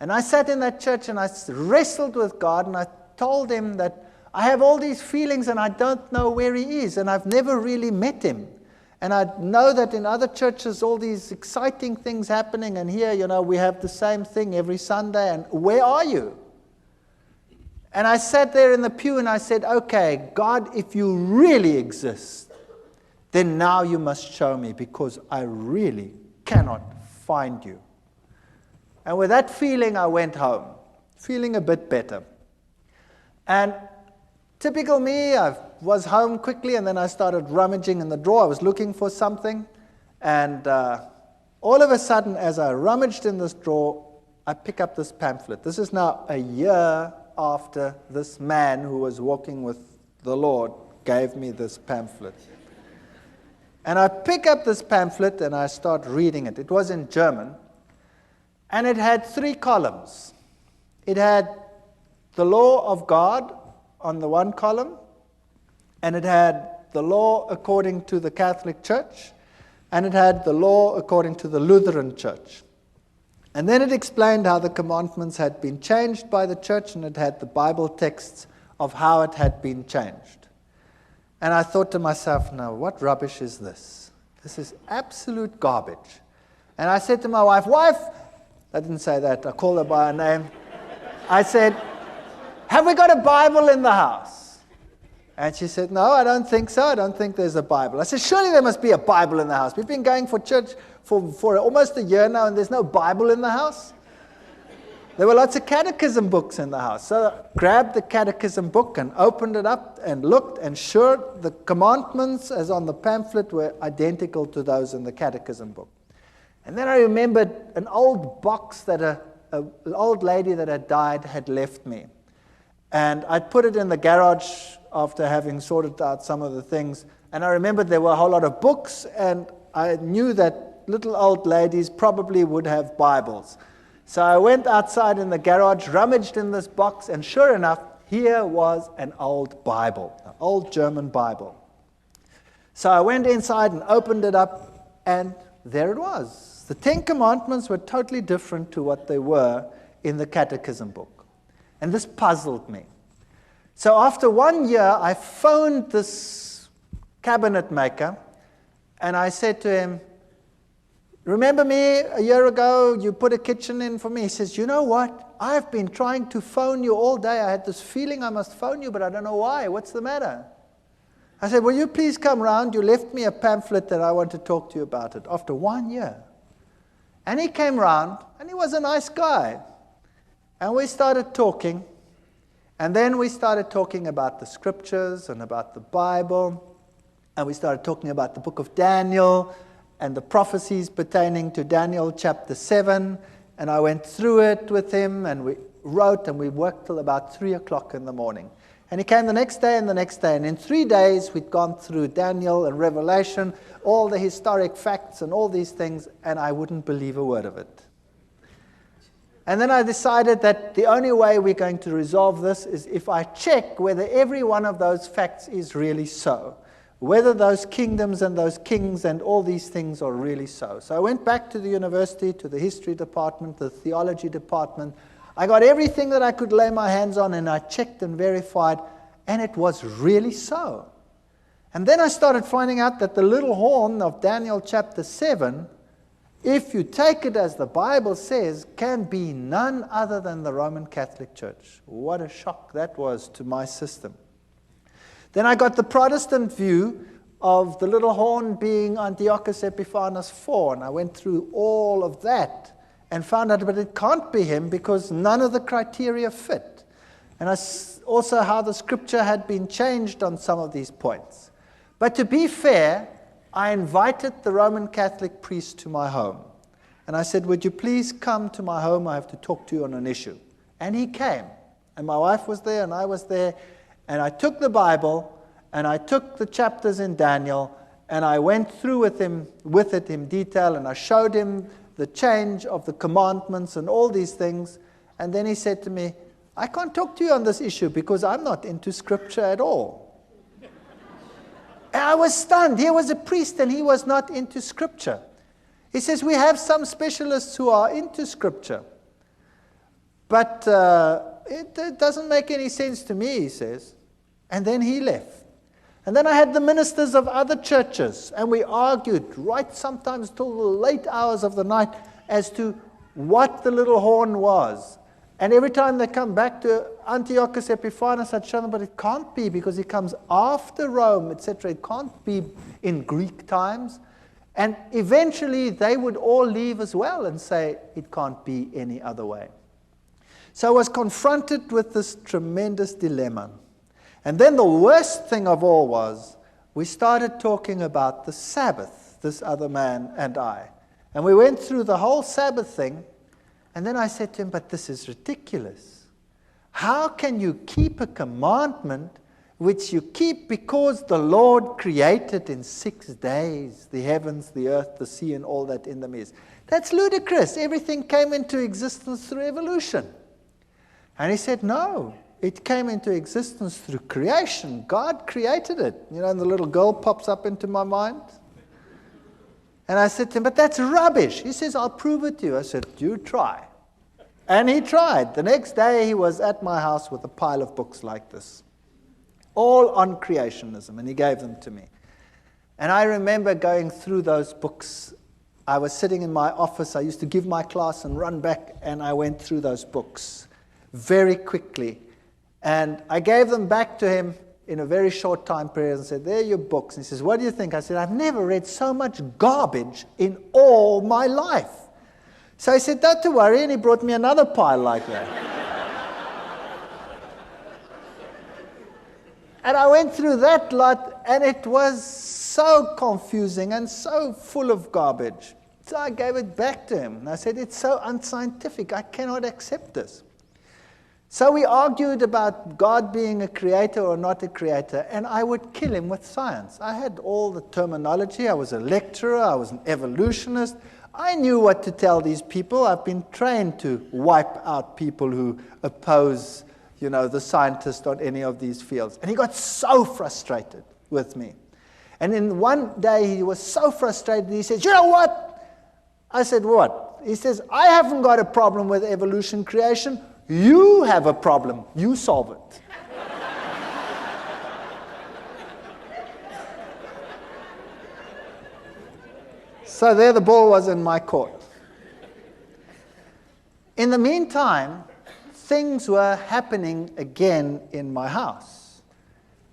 And I sat in that church and I wrestled with God, and I told him that I have all these feelings and I don't know where he is, and I've never really met him. And I know that in other churches, all these exciting things happening, and here, we have the same thing every Sunday, and where are you? And I sat there in the pew and I said, okay, God, if you really exist, then now you must show me, because I really cannot find you. And with that feeling, I went home, feeling a bit better. And typical me, I was home quickly, and then I started rummaging in the drawer. I was looking for something, and all of a sudden, as I rummaged in this drawer, I pick up this pamphlet. This is now a year after this man who was walking with the Lord gave me this pamphlet. And I pick up this pamphlet and I start reading it. It was in German, and it had 3 columns. It had the law of God on the one column, and it had the law according to the Catholic Church, and it had the law according to the Lutheran Church. And then it explained how the commandments had been changed by the church, and it had the Bible texts of how it had been changed. And I thought to myself, now, what rubbish is this? This is absolute garbage. And I said to my wife, I didn't say that, I called her by her name. I said, have we got a Bible in the house? And she said, no, I don't think so. I don't think there's a Bible. I said, surely there must be a Bible in the house. We've been going for church for almost a year now, and there's no Bible in the house. There were lots of catechism books in the house. So I grabbed the catechism book and opened it up and looked, and sure, the commandments as on the pamphlet were identical to those in the catechism book. And then I remembered an old box that an old lady that had died had left me. And I'd put it in the garage after having sorted out some of the things. And I remembered there were a whole lot of books, and I knew that little old ladies probably would have Bibles. So I went outside in the garage, rummaged in this box, and sure enough, here was an old Bible, an old German Bible. So I went inside and opened it up, and there it was. The 10 Commandments were totally different to what they were in the catechism book. And this puzzled me. So after 1 year, I phoned this cabinet maker, and I said to him, remember me a year ago, you put a kitchen in for me? He says, you know what? I've been trying to phone you all day. I had this feeling I must phone you, but I don't know why. What's the matter? I said, will you please come round? You left me a pamphlet that I want to talk to you about it after 1 year. And he came round, and he was a nice guy. And we started talking. And then we started talking about the scriptures and about the Bible. And we started talking about the book of Daniel and the prophecies pertaining to Daniel chapter 7, and I went through it with him, and we wrote, and we worked till about 3 o'clock in the morning. And he came the next day and the next day, and in 3 days we'd gone through Daniel and Revelation, all the historic facts and all these things, and I wouldn't believe a word of it. And then I decided that the only way we're going to resolve this is if I check whether every one of those facts is really so. Whether those kingdoms and those kings and all these things are really so. So I went back to the university, to the history department, the theology department. I got everything that I could lay my hands on, and I checked and verified, and it was really so. And then I started finding out that the little horn of Daniel chapter 7, if you take it as the Bible says, can be none other than the Roman Catholic Church. What a shock that was to my system. Then I got the Protestant view of the little horn being Antiochus Epiphanes IV, and I went through all of that and found out, but it can't be him because none of the criteria fit. And also how the scripture had been changed on some of these points. But to be fair, I invited the Roman Catholic priest to my home. And I said, would you please come to my home? I have to talk to you on an issue. And he came. And my wife was there, and I was there. And I took the Bible, and I took the chapters in Daniel, and I went through with it in detail, and I showed him the change of the commandments and all these things. And then he said to me, I can't talk to you on this issue because I'm not into scripture at all. And I was stunned. Here was a priest, and he was not into scripture. He says, we have some specialists who are into scripture. But it doesn't make any sense to me, he says. And then he left. And then I had the ministers of other churches, and we argued right sometimes till the late hours of the night as to what the little horn was. And every time they come back to Antiochus Epiphanes, I'd show them, but it can't be because he comes after Rome, etc. It can't be in Greek times. And eventually they would all leave as well and say it can't be any other way. So I was confronted with this tremendous dilemma. And then the worst thing of all was we started talking about the Sabbath, this other man and I. And we went through the whole Sabbath thing. And then I said to him, but this is ridiculous. How can you keep a commandment which you keep because the Lord created in 6 days the heavens, the earth, the sea, and all that in them is? That's ludicrous. Everything came into existence through evolution. And he said, no, it came into existence through creation. God created it. You know, and the little girl pops up into my mind. And I said to him, but that's rubbish. He says, I'll prove it to you. I said, you try. And he tried. The next day he was at my house with a pile of books like this, all on creationism, and he gave them to me. And I remember going through those books. I was sitting in my office. I used to give my class and run back, and I went through those books very quickly. And I gave them back to him in a very short time period and said, there are your books. And he says, what do you think? I said, I've never read so much garbage in all my life. So he said, don't worry, and he brought me another pile like that. And I went through that lot, and it was so confusing and so full of garbage. So I gave it back to him. And I said, it's so unscientific. I cannot accept this. So we argued about God being a creator or not a creator, and I would kill him with science. I had all the terminology. I was a lecturer. I was an evolutionist. I knew what to tell these people. I've been trained to wipe out people who oppose, the scientist on any of these fields. And he got so frustrated with me. And then one day he was so frustrated, he says, you know what? I said, what? He says, I haven't got a problem with evolution creation. You have a problem. You solve it. So there the ball was in my court. In the meantime, things were happening again in my house.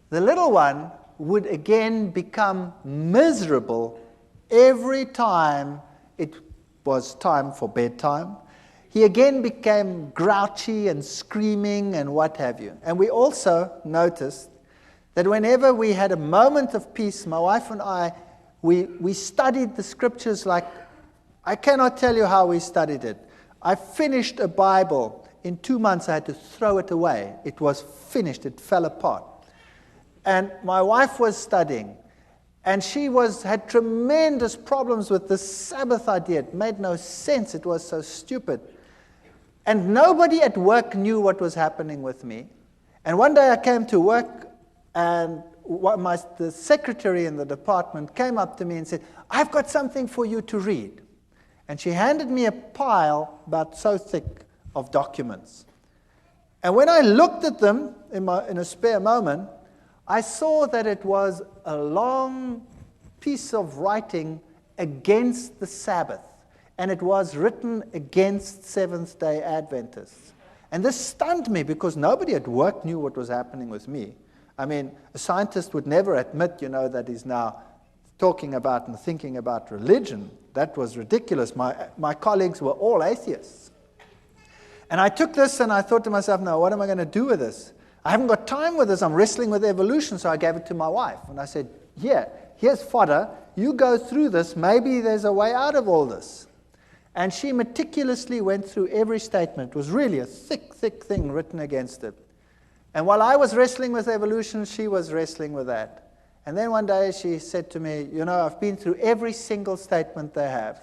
The little one would again become miserable every time it was time for bedtime. He again became grouchy and screaming and what have you. And we also noticed that whenever we had a moment of peace, my wife and I, we studied the scriptures like, I cannot tell you how we studied it. I finished a Bible. In 2 months, I had to throw it away. It was finished. It fell apart. And my wife was studying. And she had tremendous problems with the Sabbath idea. It made no sense. It was so stupid. And nobody at work knew what was happening with me. And one day I came to work, and the secretary in the department came up to me and said, I've got something for you to read. And she handed me a pile about so thick of documents. And when I looked at them in a spare moment, I saw that it was a long piece of writing against the Sabbath. And it was written against Seventh-day Adventists. And this stunned me because nobody at work knew what was happening with me. I mean, a scientist would never admit, that he's now talking about and thinking about religion. That was ridiculous. My colleagues were all atheists. And I took this and I thought to myself, now, what am I going to do with this? I haven't got time with this. I'm wrestling with evolution. So I gave it to my wife. And I said, here's fodder. You go through this. Maybe there's a way out of all this. And she meticulously went through every statement. It was really a thick, thick thing written against it. And while I was wrestling with evolution, she was wrestling with that. And then one day she said to me, I've been through every single statement they have.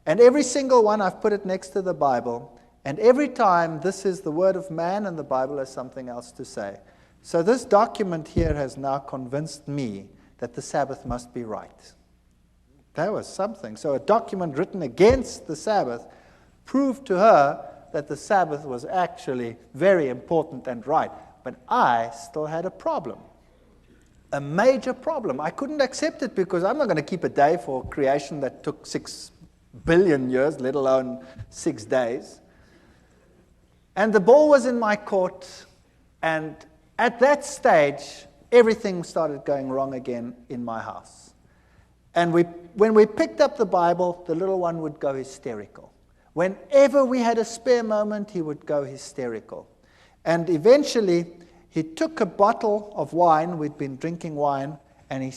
And every single one, I've put it next to the Bible. And every time, this is the word of man and the Bible has something else to say. So this document here has now convinced me that the Sabbath must be right. That was something. So a document written against the Sabbath proved to her that the Sabbath was actually very important and right. But I still had a problem. A major problem. I couldn't accept it because I'm not going to keep a day for creation that took 6 billion years, let alone 6 days. And the ball was in my court, and at that stage, everything started going wrong again in my house. And when we picked up the Bible, the little one would go hysterical. Whenever we had a spare moment, he would go hysterical. And eventually, he took a bottle of wine, we'd been drinking wine, and he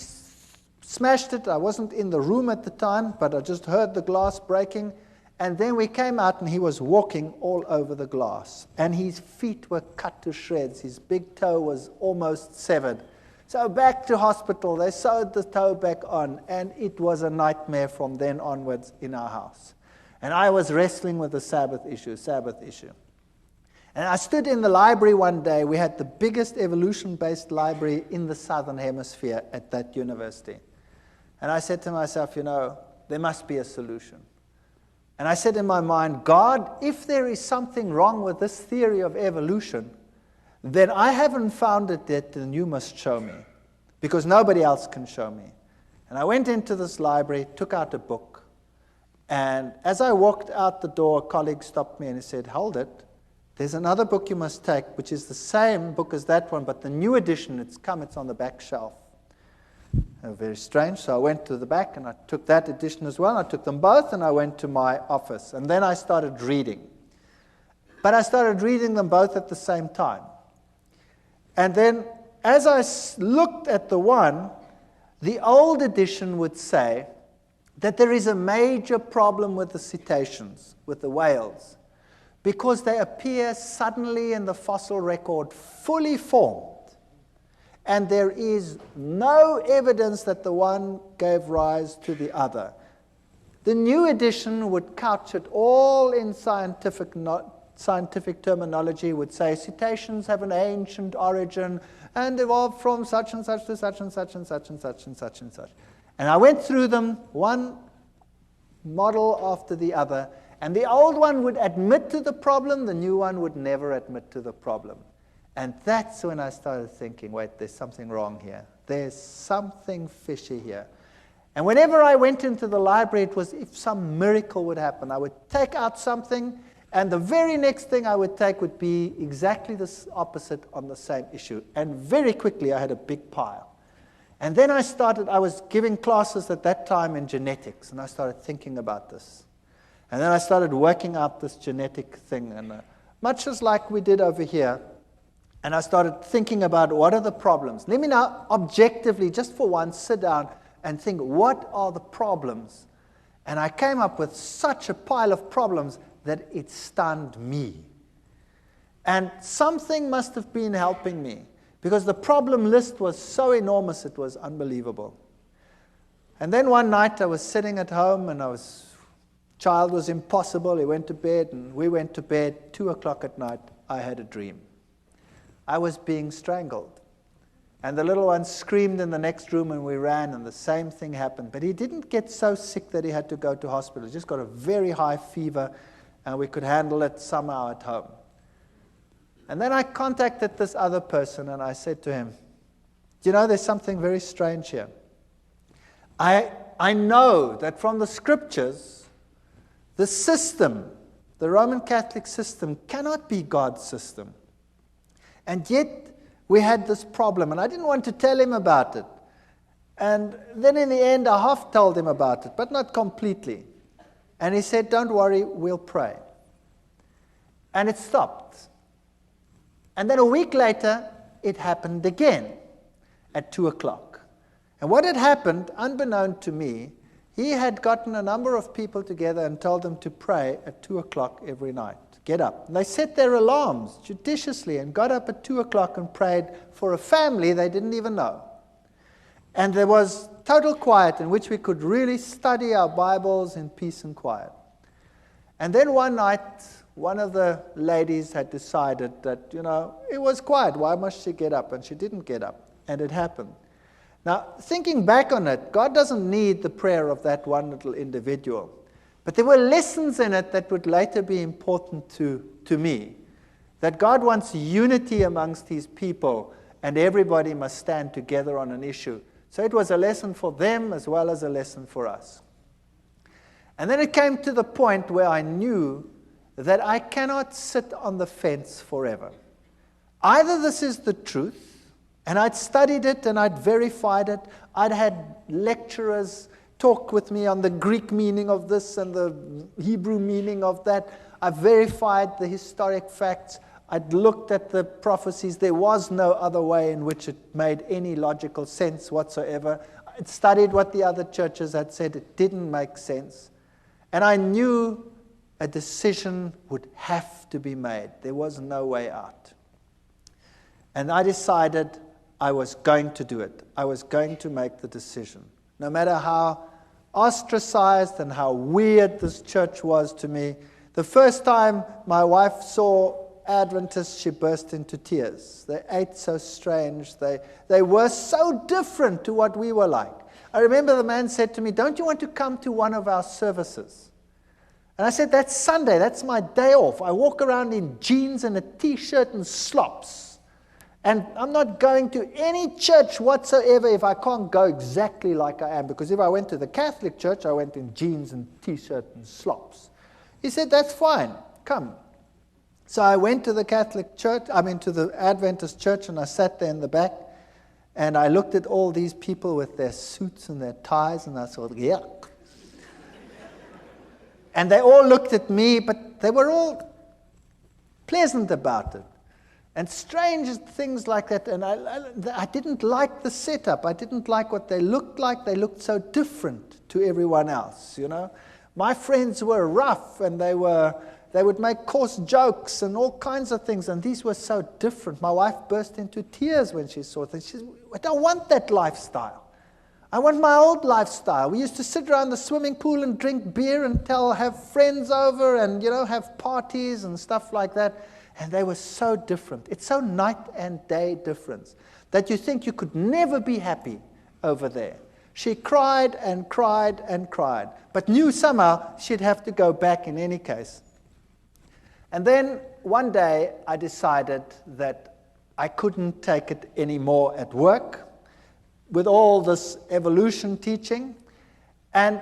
smashed it. I wasn't in the room at the time, but I just heard the glass breaking. And then we came out, and he was walking all over the glass. And his feet were cut to shreds. His big toe was almost severed. So back to hospital. They sewed the toe back on, and it was a nightmare from then onwards in our house. And I was wrestling with the Sabbath issue. And I stood in the library one day. We had the biggest evolution-based library in the Southern Hemisphere at that university. And I said to myself, there must be a solution. And I said in my mind, God, if there is something wrong with this theory of evolution, then I haven't found it yet, and you must show me, because nobody else can show me. And I went into this library, took out a book, and as I walked out the door, a colleague stopped me and he said, hold it. There's another book you must take, which is the same book as that one, but the new edition, it's on the back shelf. Very strange. So I went to the back and I took that edition as well. I took them both and I went to my office. And then I started reading. But I started reading them both at the same time. And then as I looked at the one, the old edition would say that there is a major problem with the cetaceans, with the whales, because they appear suddenly in the fossil record fully formed. And there is no evidence that the one gave rise to the other. The new edition would couch it all in scientific terminology, would say cetaceans have an ancient origin and evolved from such and such to such and such and such and such and such and such. And I went through them, one model after the other, and the old one would admit to the problem, the new one would never admit to the problem. And that's when I started thinking, wait, there's something wrong here. There's something fishy here. And whenever I went into the library, it was if some miracle would happen. I would take out something, and the very next thing I would take would be exactly the opposite on the same issue. And very quickly, I had a big pile. And then I was giving classes at that time in genetics, and I started thinking about this. And then I started working out this genetic thing, and much as like we did over here. And I started thinking about what are the problems. Let me now objectively, just for once, sit down and think, what are the problems? And I came up with such a pile of problems that it stunned me. And something must have been helping me, because the problem list was so enormous, it was unbelievable. And then one night I was sitting at home, and child was impossible. He went to bed, and we went to bed. 2:00 at night, I had a dream. I was being strangled. And the little one screamed in the next room, and we ran, and the same thing happened. But he didn't get so sick that he had to go to hospital. He just got a very high fever, and we could handle it somehow at home. And then I contacted this other person, and I said to him, there's something very strange here. I know that from the scriptures, the system, the Roman Catholic system, cannot be God's system. And yet, we had this problem, and I didn't want to tell him about it. And then in the end, I half told him about it, but not completely. And he said, don't worry, we'll pray. And it stopped. And then a week later, it happened again at 2:00. And what had happened, unbeknown to me, he had gotten a number of people together and told them to pray at 2:00 every night. Get up. And they set their alarms judiciously and got up at 2:00 and prayed for a family they didn't even know. And there was total quiet in which we could really study our Bibles in peace and quiet. And then one night, one of the ladies had decided that, it was quiet. Why must she get up? And she didn't get up. And it happened. Now, thinking back on it, God doesn't need the prayer of that one little individual. But there were lessons in it that would later be important to me. That God wants unity amongst his people, and everybody must stand together on an issue. So it was a lesson for them as well as a lesson for us. And then it came to the point where I knew that I cannot sit on the fence forever. Either this is the truth, and I'd studied it and I'd verified it. I'd had lecturers talk with me on the Greek meaning of this and the Hebrew meaning of that. I verified the historic facts. I'd looked at the prophecies. There was no other way in which it made any logical sense whatsoever. I'd studied what the other churches had said. It didn't make sense. And I knew a decision would have to be made. There was no way out. And I decided I was going to do it. I was going to make the decision. No matter how ostracized and how weird this church was to me, the first time my wife saw Adventists, she burst into tears. They ate so strange. They were so different to what we were like. I remember the man said to me, "Don't you want to come to one of our services?" And I said, "That's Sunday. That's my day off. I walk around in jeans and a T-shirt and slops. And I'm not going to any church whatsoever if I can't go exactly like I am. Because if I went to the Catholic church, I went in jeans and T-shirt and slops." He said, "That's fine. Come." So I went to the Catholic church, to the Adventist church, and I sat there in the back, and I looked at all these people with their suits and their ties, and I thought, yuck. And they all looked at me, but they were all pleasant about it. And strange things like that, and I didn't like the setup. I didn't like what they looked like. They looked so different to everyone else, you know. My friends were rough, and they would make coarse jokes and all kinds of things, and these were so different. My wife burst into tears when she saw things. She said, "I don't want that lifestyle. I want my old lifestyle. We used to sit around the swimming pool and drink beer and have friends over and, have parties and stuff like that." And they were so different. It's so night and day difference that you think you could never be happy over there. She cried and cried and cried, but knew somehow she'd have to go back in any case. And then one day I decided that I couldn't take it anymore at work with all this evolution teaching. And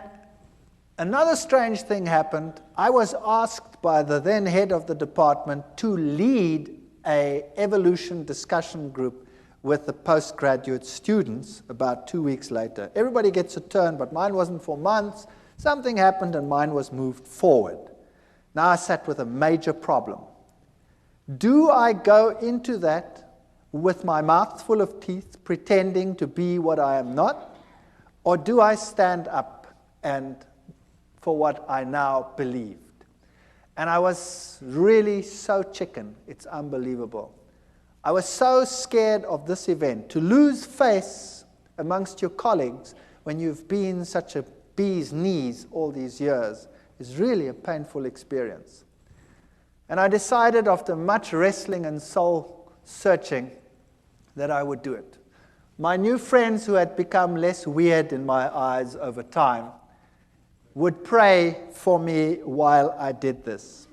another strange thing happened. I was asked by the then head of the department to lead an evolution discussion group with the postgraduate students about 2 weeks later. Everybody gets a turn, but mine wasn't for months. Something happened and mine was moved forward. Now I sat with a major problem. Do I go into that with my mouth full of teeth, pretending to be what I am not? Or do I stand up and for what I now believed? And I was really so chicken, it's unbelievable. I was so scared of this event. To lose face amongst your colleagues when you've been such a bee's knees all these years is really a painful experience. And I decided after much wrestling and soul searching that I would do it. My new friends, who had become less weird in my eyes over time, would pray for me while I did this.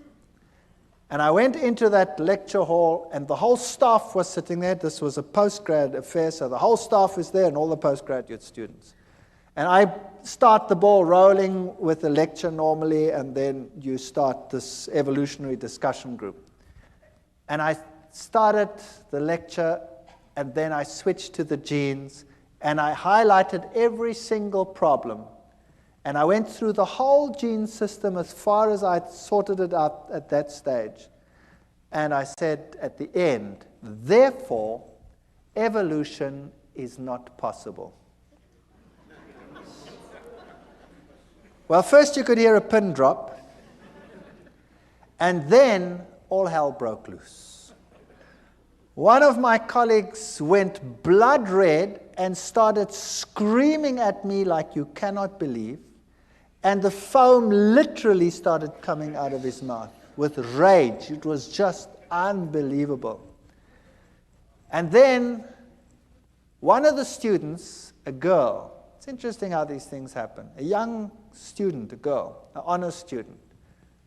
And I went into that lecture hall, and the whole staff was sitting there. This was a postgrad affair, so the whole staff is there and all the postgraduate students. And I start the ball rolling with the lecture normally, and then you start this evolutionary discussion group. And I started the lecture, and then I switched to the genes, and I highlighted every single problem. And I went through the whole gene system as far as I'd sorted it out at that stage. And I said at the end, therefore, evolution is not possible. Well, first you could hear a pin drop, and then all hell broke loose. One of my colleagues went blood red and started screaming at me like you cannot believe, and the foam literally started coming out of his mouth with rage. It was just unbelievable. And then one of the students, a girl, it's interesting how these things happen, a young student, a girl, an honors student,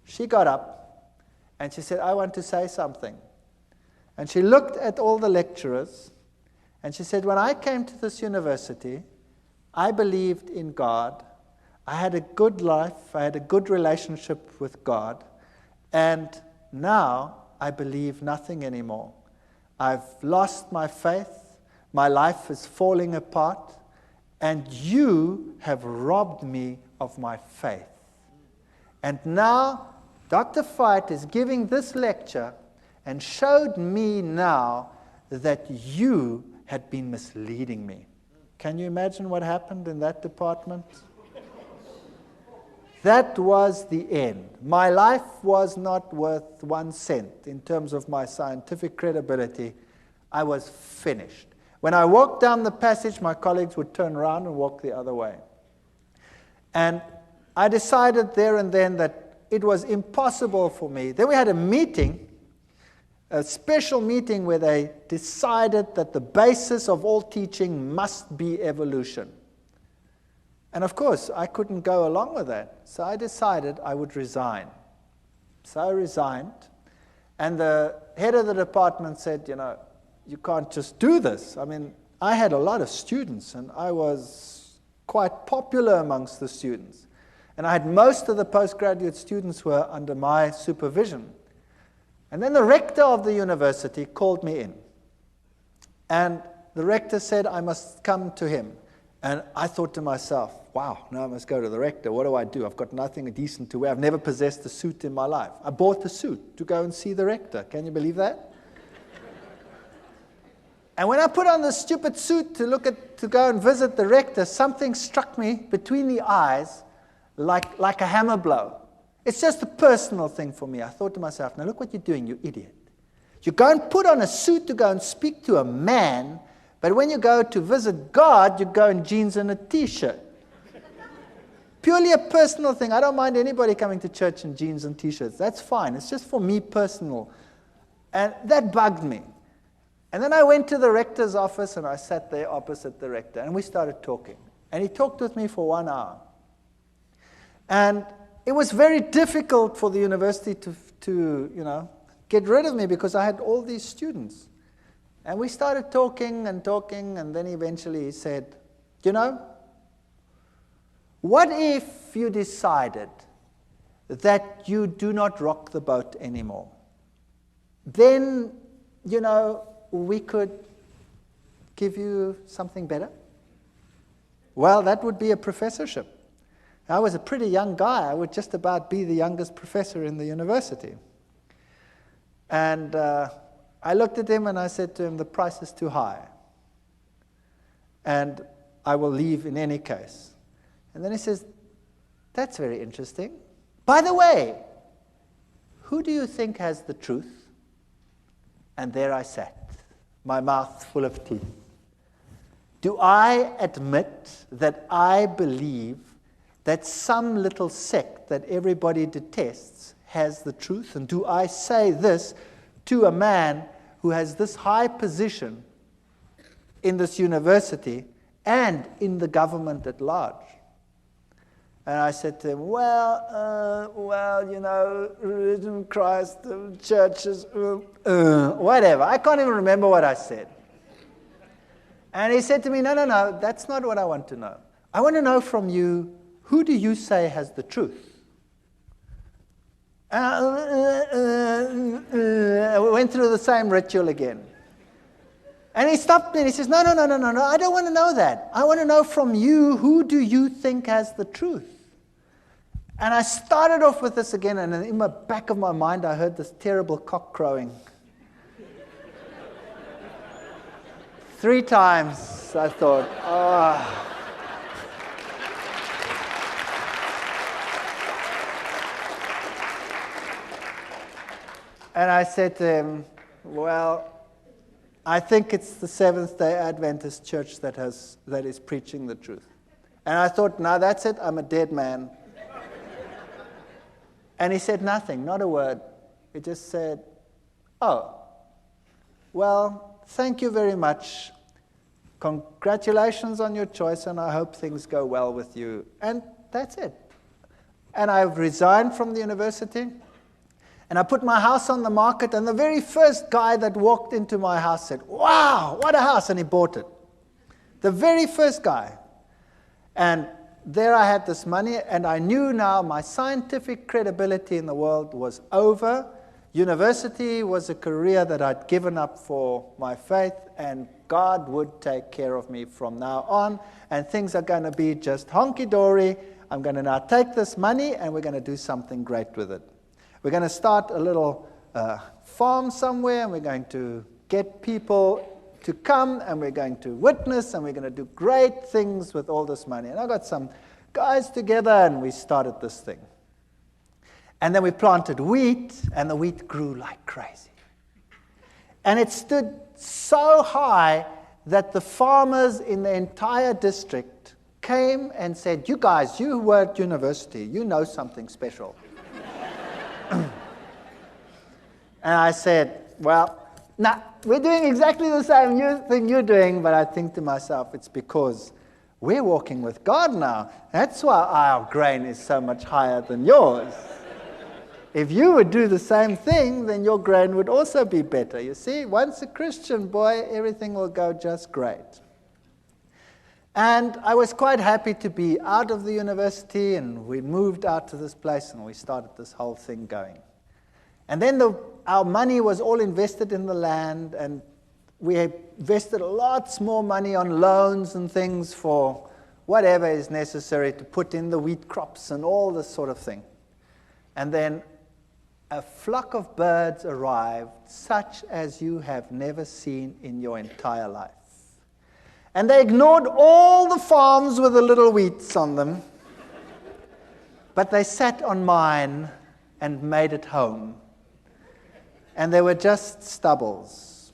she got up and she said, "I want to say something." And she looked at all the lecturers and she said, "When I came to this university, I believed in God. I had a good life. I had a good relationship with God. And now I believe nothing anymore. I've lost my faith. My life is falling apart. And you have robbed me of my faith. And now Dr. Veith is giving this lecture and showed me now that you had been misleading me. Can you imagine what happened in that department? That was the end. My life was not worth 1 cent in terms of my scientific credibility. I was finished. When I walked down the passage, my colleagues would turn around and walk the other way. And I decided there and then that it was impossible for me. Then we had a meeting, a special meeting where they decided that the basis of all teaching must be evolution. And of course, I couldn't go along with that. So I decided I would resign. So I resigned. And the head of the department said, you can't just do this. I mean, I had a lot of students, and I was quite popular amongst the students. And I had most of the postgraduate students were under my supervision. And then the rector of the university called me in. And the rector said I must come to him. And I thought to myself, wow, now I must go to the rector. What do? I've got nothing decent to wear. I've never possessed a suit in my life. I bought the suit to go and see the rector. Can you believe that? And when I put on the stupid suit to go and visit the rector, something struck me between the eyes like a hammer blow. It's just a personal thing for me. I thought to myself, now look what you're doing, you idiot. You go and put on a suit to go and speak to a man, but when you go to visit God, you go in jeans and a T-shirt. Purely a personal thing. I don't mind anybody coming to church in jeans and T-shirts. That's fine. It's just for me personal. And that bugged me. And then I went to the rector's office, and I sat there opposite the rector, and we started talking. And he talked with me for 1 hour. And it was very difficult for the university to get rid of me because I had all these students. And we started talking, and then eventually he said, what if you decided that you do not rock the boat anymore? Then, we could give you something better. Well, that would be a professorship. I was a pretty young guy. I would just about be the youngest professor in the university. And I looked at him and I said to him, the price is too high. And I will leave in any case. And then he says, that's very interesting. By the way, who do you think has the truth? And there I sat, my mouth full of teeth. Do I admit that I believe that some little sect that everybody detests has the truth? And do I say this to a man who has this high position in this university and in the government at large? And I said to him, religion, Christ, churches, whatever. I can't even remember what I said. And he said to me, no, that's not what I want to know. I want to know from you, who do you say has the truth? We went through the same ritual again. And he stopped me and he says, no, I don't want to know that. I want to know from you, who do you think has the truth? And I started off with this again, and in the back of my mind, I heard this terrible cock crowing. 3 times, I thought, And I said to him, I think it's the Seventh-day Adventist Church that is preaching the truth. And I thought, no, that's it, I'm a dead man. And he said nothing, not a word. He just said, thank you very much. Congratulations on your choice, and I hope things go well with you. And that's it. And I've resigned from the university. And I put my house on the market, and the very first guy that walked into my house said, wow, what a house, and he bought it. The very first guy. And there I had this money, and I knew now my scientific credibility in the world was over. University was a career that I'd given up for my faith, and God would take care of me from now on, and things are going to be just honky-dory. I'm going to now take this money, and we're going to do something great with it. We're going to start a little farm somewhere, and we're going to get people to come, and we're going to witness, and we're going to do great things with all this money. And I got some guys together, and we started this thing. And then we planted wheat, and the wheat grew like crazy. And it stood so high that the farmers in the entire district came and said, "You guys, you were at university, you know something special." And I said, "Well, nah, we're doing exactly the same thing you're doing," but I think to myself, it's because we're walking with God now. That's why our grain is so much higher than yours. If you would do the same thing, then your grain would also be better. You see, once a Christian, boy, everything will go just great. And I was quite happy to be out of the university, and we moved out to this place, and we started this whole thing going. And then our money was all invested in the land, and we invested lots more money on loans and things for whatever is necessary to put in the wheat crops and all this sort of thing. And then a flock of birds arrived, such as you have never seen in your entire life. And they ignored all the farms with the little wheats on them, but they sat on mine and made it home. And they were just stubbles.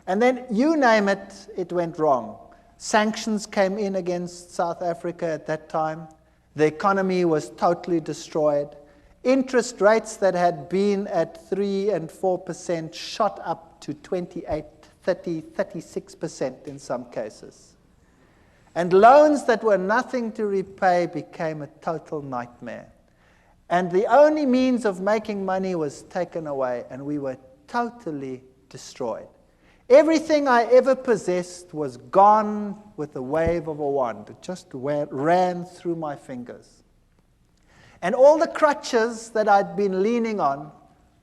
And then, you name it, it went wrong. Sanctions came in against South Africa at that time. The economy was totally destroyed. Interest rates that had been at 3 and 4% shot up to 28, 30, 36% in some cases. And loans that were nothing to repay became a total nightmare. And the only means of making money was taken away, and we were totally destroyed. Everything I ever possessed was gone with a wave of a wand. It just ran through my fingers. And all the crutches that I'd been leaning on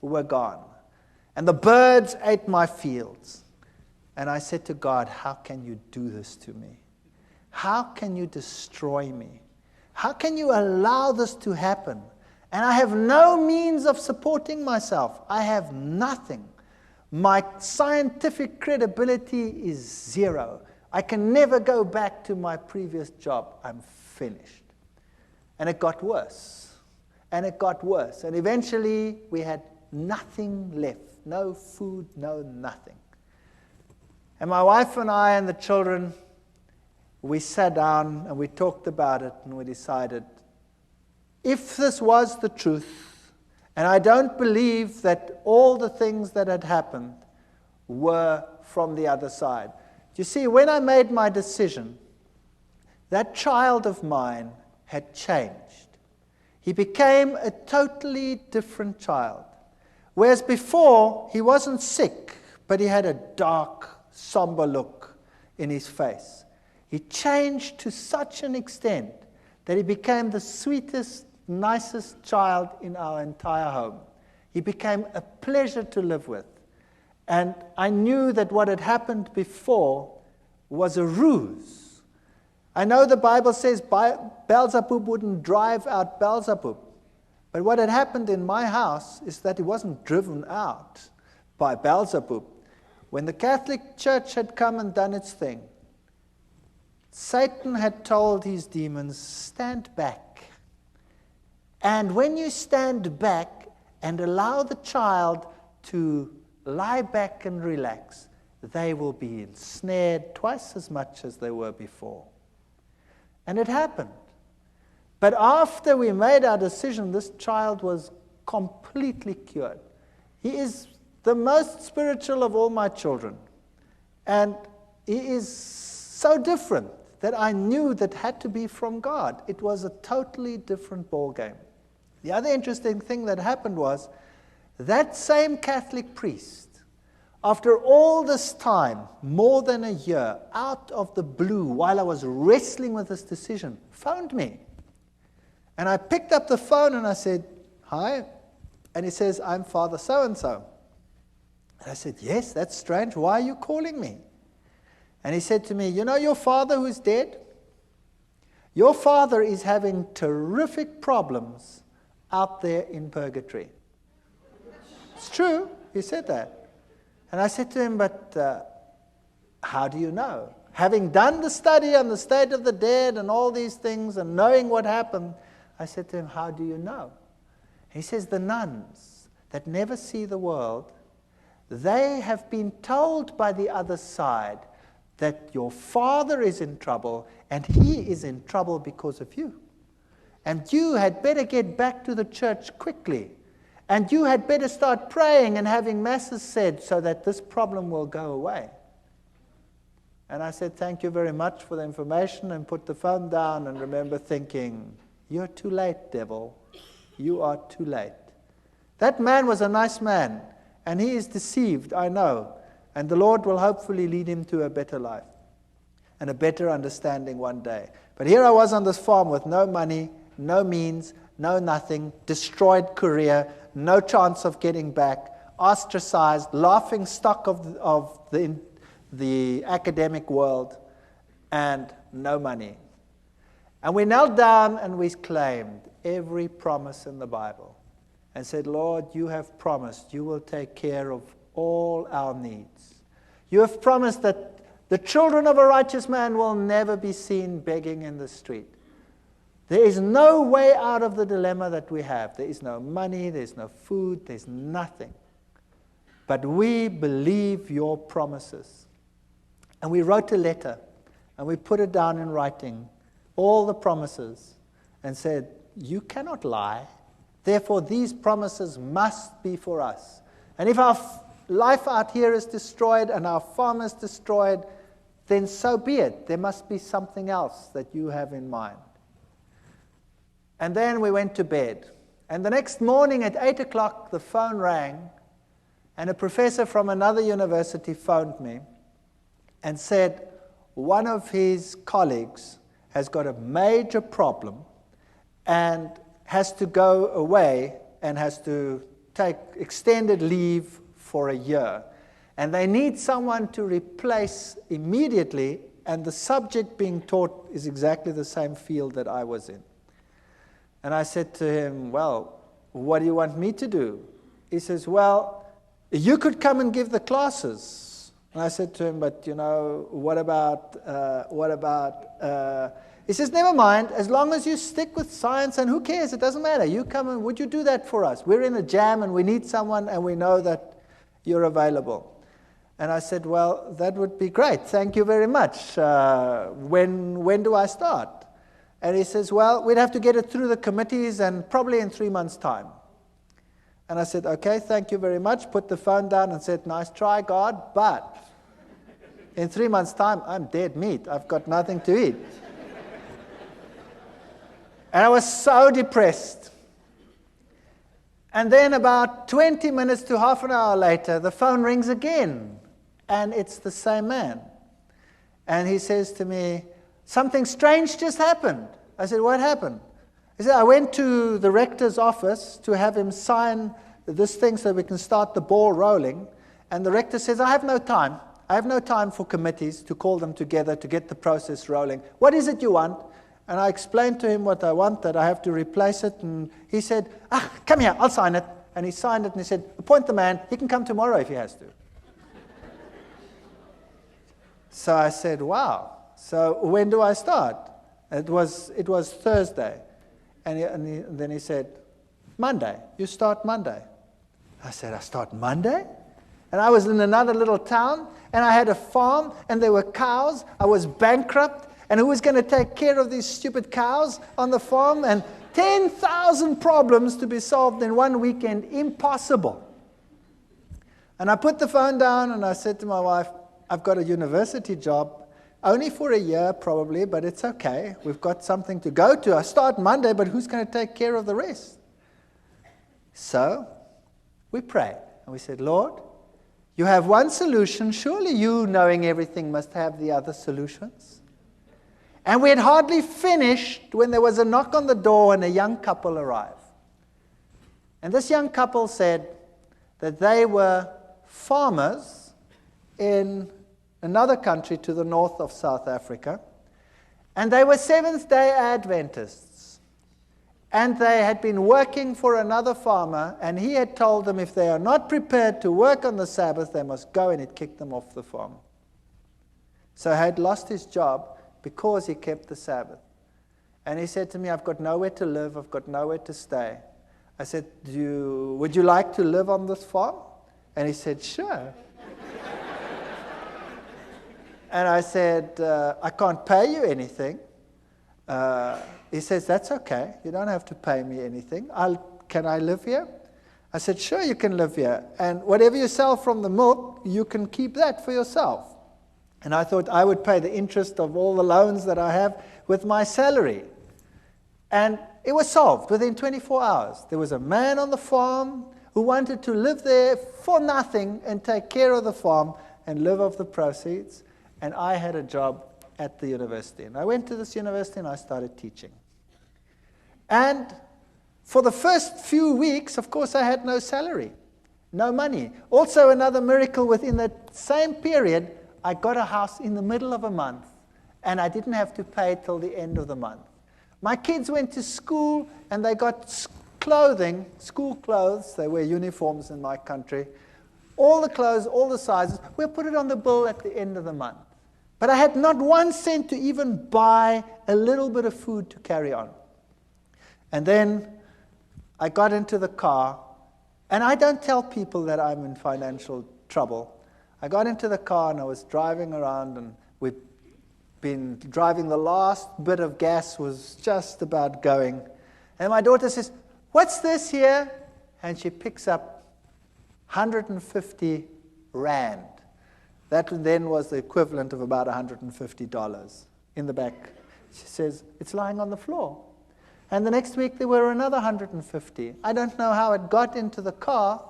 were gone. And the birds ate my fields. And I said to God, "How can you do this to me? How can you destroy me? How can you allow this to happen? And I have no means of supporting myself. I have nothing. My scientific credibility is zero. I can never go back to my previous job. I'm finished." And it got worse. And it got worse. And eventually, we had nothing left. No food, no nothing. And my wife and I and the children, we sat down and we talked about it, and we decided, if this was the truth, and I don't believe that all the things that had happened were from the other side. You see, when I made my decision, that child of mine had changed. He became a totally different child. Whereas before, he wasn't sick, but he had a dark, somber look in his face. He changed to such an extent that he became the sweetest, nicest child in our entire home. He became a pleasure to live with. And I knew that what had happened before was a ruse. I know the Bible says Beelzebub wouldn't drive out Beelzebub. But what had happened in my house is that he wasn't driven out by Beelzebub. When the Catholic Church had come and done its thing, Satan had told his demons, "Stand back." And when you stand back and allow the child to lie back and relax, they will be ensnared twice as much as they were before. And it happened. But after we made our decision, this child was completely cured. He is the most spiritual of all my children. And he is so different that I knew that had to be from God. It was a totally different ballgame. The other interesting thing that happened was that same Catholic priest, After all this time, more than a year, out of the blue, while I was wrestling with this decision, phoned me. And I picked up the phone and I said, "Hi." And he says, "I'm Father so-and-so." And I said, "Yes, that's strange. Why are you calling me?" And he said to me, "You know your father who's dead? Your father is having terrific problems out there in purgatory." It's true. He said that. And I said to him, "But how do you know?" Having done the study on the state of the dead and all these things and knowing what happened, I said to him, "How do you know?" He says, "The nuns that never see the world, they have been told by the other side that your father is in trouble and he is in trouble because of you. And you had better get back to the church quickly. And you had better start praying and having masses said so that this problem will go away." And I said, "Thank you very much for the information," and put the phone down and remember thinking, "You're too late, devil. You are too late." That man was a nice man, and he is deceived, I know. And the Lord will hopefully lead him to a better life and a better understanding one day. But here I was on this farm with no money, no means, no nothing, destroyed career, no chance of getting back, ostracized, laughing stock of the academic world, and no money. And we knelt down and we claimed every promise in the Bible and said, "Lord, you have promised you will take care of all our needs. You have promised that the children of a righteous man will never be seen begging in the street. There is no way out of the dilemma that we have. There is no money, there's no food, there's nothing. But we believe your promises." And we wrote a letter, and we put it down in writing, all the promises, and said, "You cannot lie. Therefore, these promises must be for us. And if our life out here is destroyed and our farm is destroyed, then so be it. There must be something else that you have in mind." And then we went to bed. And the next morning at 8 o'clock, the phone rang, and a professor from another university phoned me and said one of his colleagues has got a major problem and has to go away and has to take extended leave for a year. And they need someone to replace immediately, and the subject being taught is exactly the same field that I was in. And I said to him, "Well, what do you want me to do?" He says, "Well, you could come and give the classes." And I said to him, "But, you know, what about, He says, "Never mind, as long as you stick with science, and who cares, it doesn't matter. You come and would you do that for us? We're in a jam and we need someone and we know that you're available." And I said, "Well, that would be great. Thank you very much. When do I start?" And he says, "Well, we'd have to get it through the committees and probably in 3 months' time." And I said, "Okay, thank you very much." Put the phone down and said, "Nice try, God, but in 3 months' time, I'm dead meat. I've got nothing to eat." And I was so depressed. And then about 20 minutes to half an hour later, the phone rings again. And it's the same man. And he says to me, "Something strange just happened." I said, "What happened?" He said, "I went to the rector's office to have him sign this thing so we can start the ball rolling. And the rector says, 'I have no time. I have no time for committees to call them together to get the process rolling. What is it you want?' And I explained to him what I want, that I have to replace it. And he said, 'Come here, I'll sign it.' And he signed it and he said, 'Appoint the man. He can come tomorrow if he has to.'" So I said, "Wow. So when do I start?" It was Thursday. And then he said, "Monday. You start Monday." I said, "I start Monday?" And I was in another little town, and I had a farm, and there were cows. I was bankrupt, and who was going to take care of these stupid cows on the farm? And 10,000 problems to be solved in one weekend. Impossible. And I put the phone down, and I said to my wife, "I've got a university job. Only for a year, probably, but it's okay. We've got something to go to. I start Monday, but who's going to take care of the rest?" So we prayed, and we said, "Lord, You have one solution. Surely you, knowing everything, must have the other solutions. And we had hardly finished when there was a knock on the door and a young couple arrived. And this young couple said that they were farmers in another country to the north of South Africa. And they were Seventh-day Adventists. And they had been working for another farmer, and he had told them if they are not prepared to work on the Sabbath, they must go, and he'd kicked them off the farm. So he had lost his job because he kept the Sabbath. And he said to me, I've got nowhere to live, I've got nowhere to stay. I said, would you like to live on this farm? And he said, sure. And I said, I can't pay you anything. He says, that's okay. You don't have to pay me anything. Can I live here? I said, sure, you can live here. And whatever you sell from the milk, you can keep that for yourself. And I thought I would pay the interest of all the loans that I have with my salary. And it was solved within 24 hours. There was a man on the farm who wanted to live there for nothing and take care of the farm and live off the proceeds. And I had a job at the university. And I went to this university and I started teaching. And for the first few weeks, of course, I had no salary, no money. Also, another miracle within that same period, I got a house in the middle of a month, and I didn't have to pay till the end of the month. My kids went to school, and they got clothing, school clothes. They wear uniforms in my country. All the clothes, all the sizes. We'll put it on the bill at the end of the month. But I had not 1 cent to even buy a little bit of food to carry on. And then I got into the car, and I don't tell people that I'm in financial trouble. I got into the car, and I was driving around, and we'd been driving. The last bit of gas was just about going. And my daughter says, what's this here? And she picks up 150 rand. That then was the equivalent of about $150 in the back. She says, it's lying on the floor. And the next week there were another 150. I don't know how it got into the car,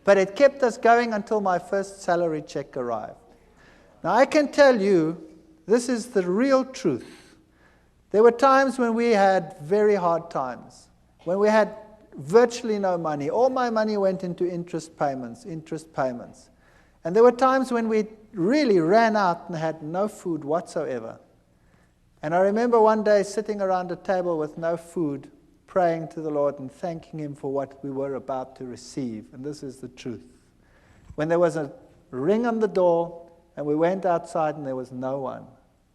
but it kept us going until my first salary check arrived. Now I can tell you, this is the real truth. There were times when we had very hard times, when we had virtually no money. All my money went into interest payments. And there were times when we really ran out and had no food whatsoever. And I remember one day sitting around a table with no food, praying to the Lord and thanking Him for what we were about to receive. And this is the truth. When there was a ring on the door, and we went outside and there was no one,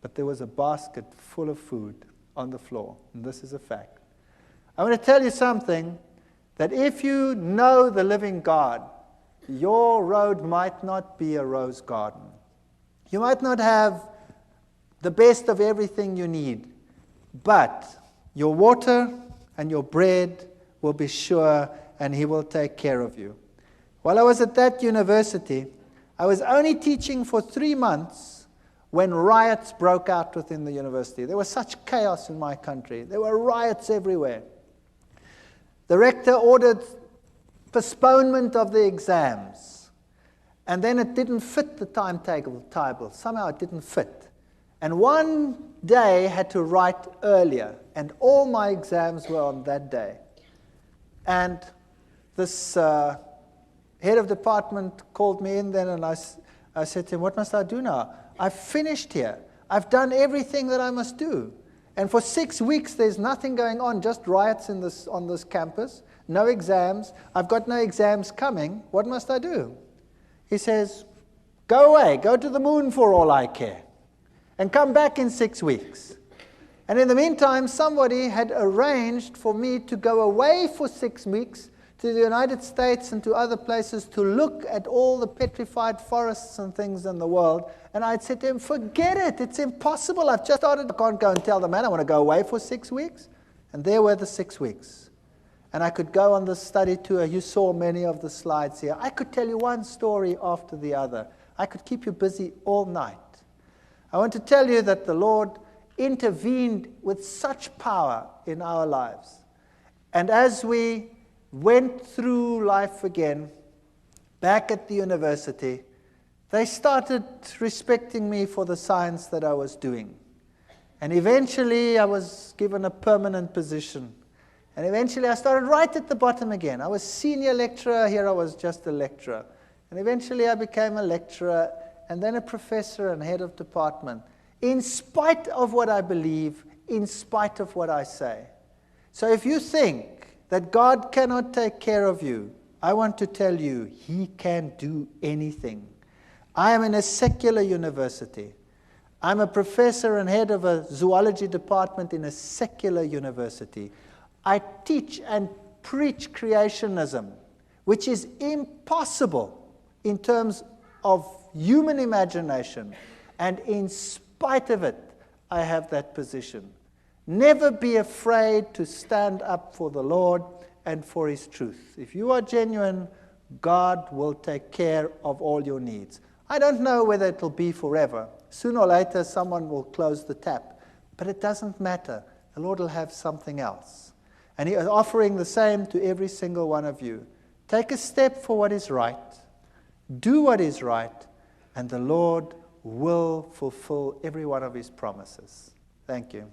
but there was a basket full of food on the floor. And this is a fact. I want to tell you something, that if you know the living God, your road might not be a rose garden. You might not have the best of everything you need, but your water and your bread will be sure, and He will take care of you. While I was at that university, I was only teaching for 3 months when riots broke out within the university. There was such chaos in my country. There were riots everywhere. The rector ordered postponement of the exams, and then it didn't fit the timetable. Somehow it didn't fit. And one day I had to write earlier, and all my exams were on that day. And this head of department called me in then, and I said to him, what must I do now? I've finished here. I've done everything that I must do. And for 6 weeks there's nothing going on, just riots on this campus, no exams. I've got no exams coming. What must I do? He says, go away, go to the moon for all I care, and come back in 6 weeks. And in the meantime, somebody had arranged for me to go away for 6 weeks to the United States and to other places to look at all the petrified forests and things in the world. And I'd said to him, forget it, it's impossible. I've just started. I can't go and tell the man I want to go away for 6 weeks. And there were the 6 weeks. And I could go on the study tour. You saw many of the slides here. I could tell you one story after the other. I could keep you busy all night. I want to tell you that the Lord intervened with such power in our lives. And as we went through life again, back at the university, they started respecting me for the science that I was doing. And eventually I was given a permanent position. And eventually I started right at the bottom again. I was senior lecturer, here I was just a lecturer. And eventually I became a lecturer, and then a professor and head of department, in spite of what I believe, in spite of what I say. So if you think that God cannot take care of you, I want to tell you, He can do anything. I am in a secular university. I'm a professor and head of a zoology department in a secular university. I teach and preach creationism, which is impossible in terms of human imagination. And in spite of it, I have that position. Never be afraid to stand up for the Lord and for His truth. If you are genuine, God will take care of all your needs. I don't know whether it will be forever. Sooner or later, someone will close the tap. But it doesn't matter. The Lord will have something else. And He is offering the same to every single one of you. Take a step for what is right. Do what is right. And the Lord will fulfill every one of His promises. Thank you.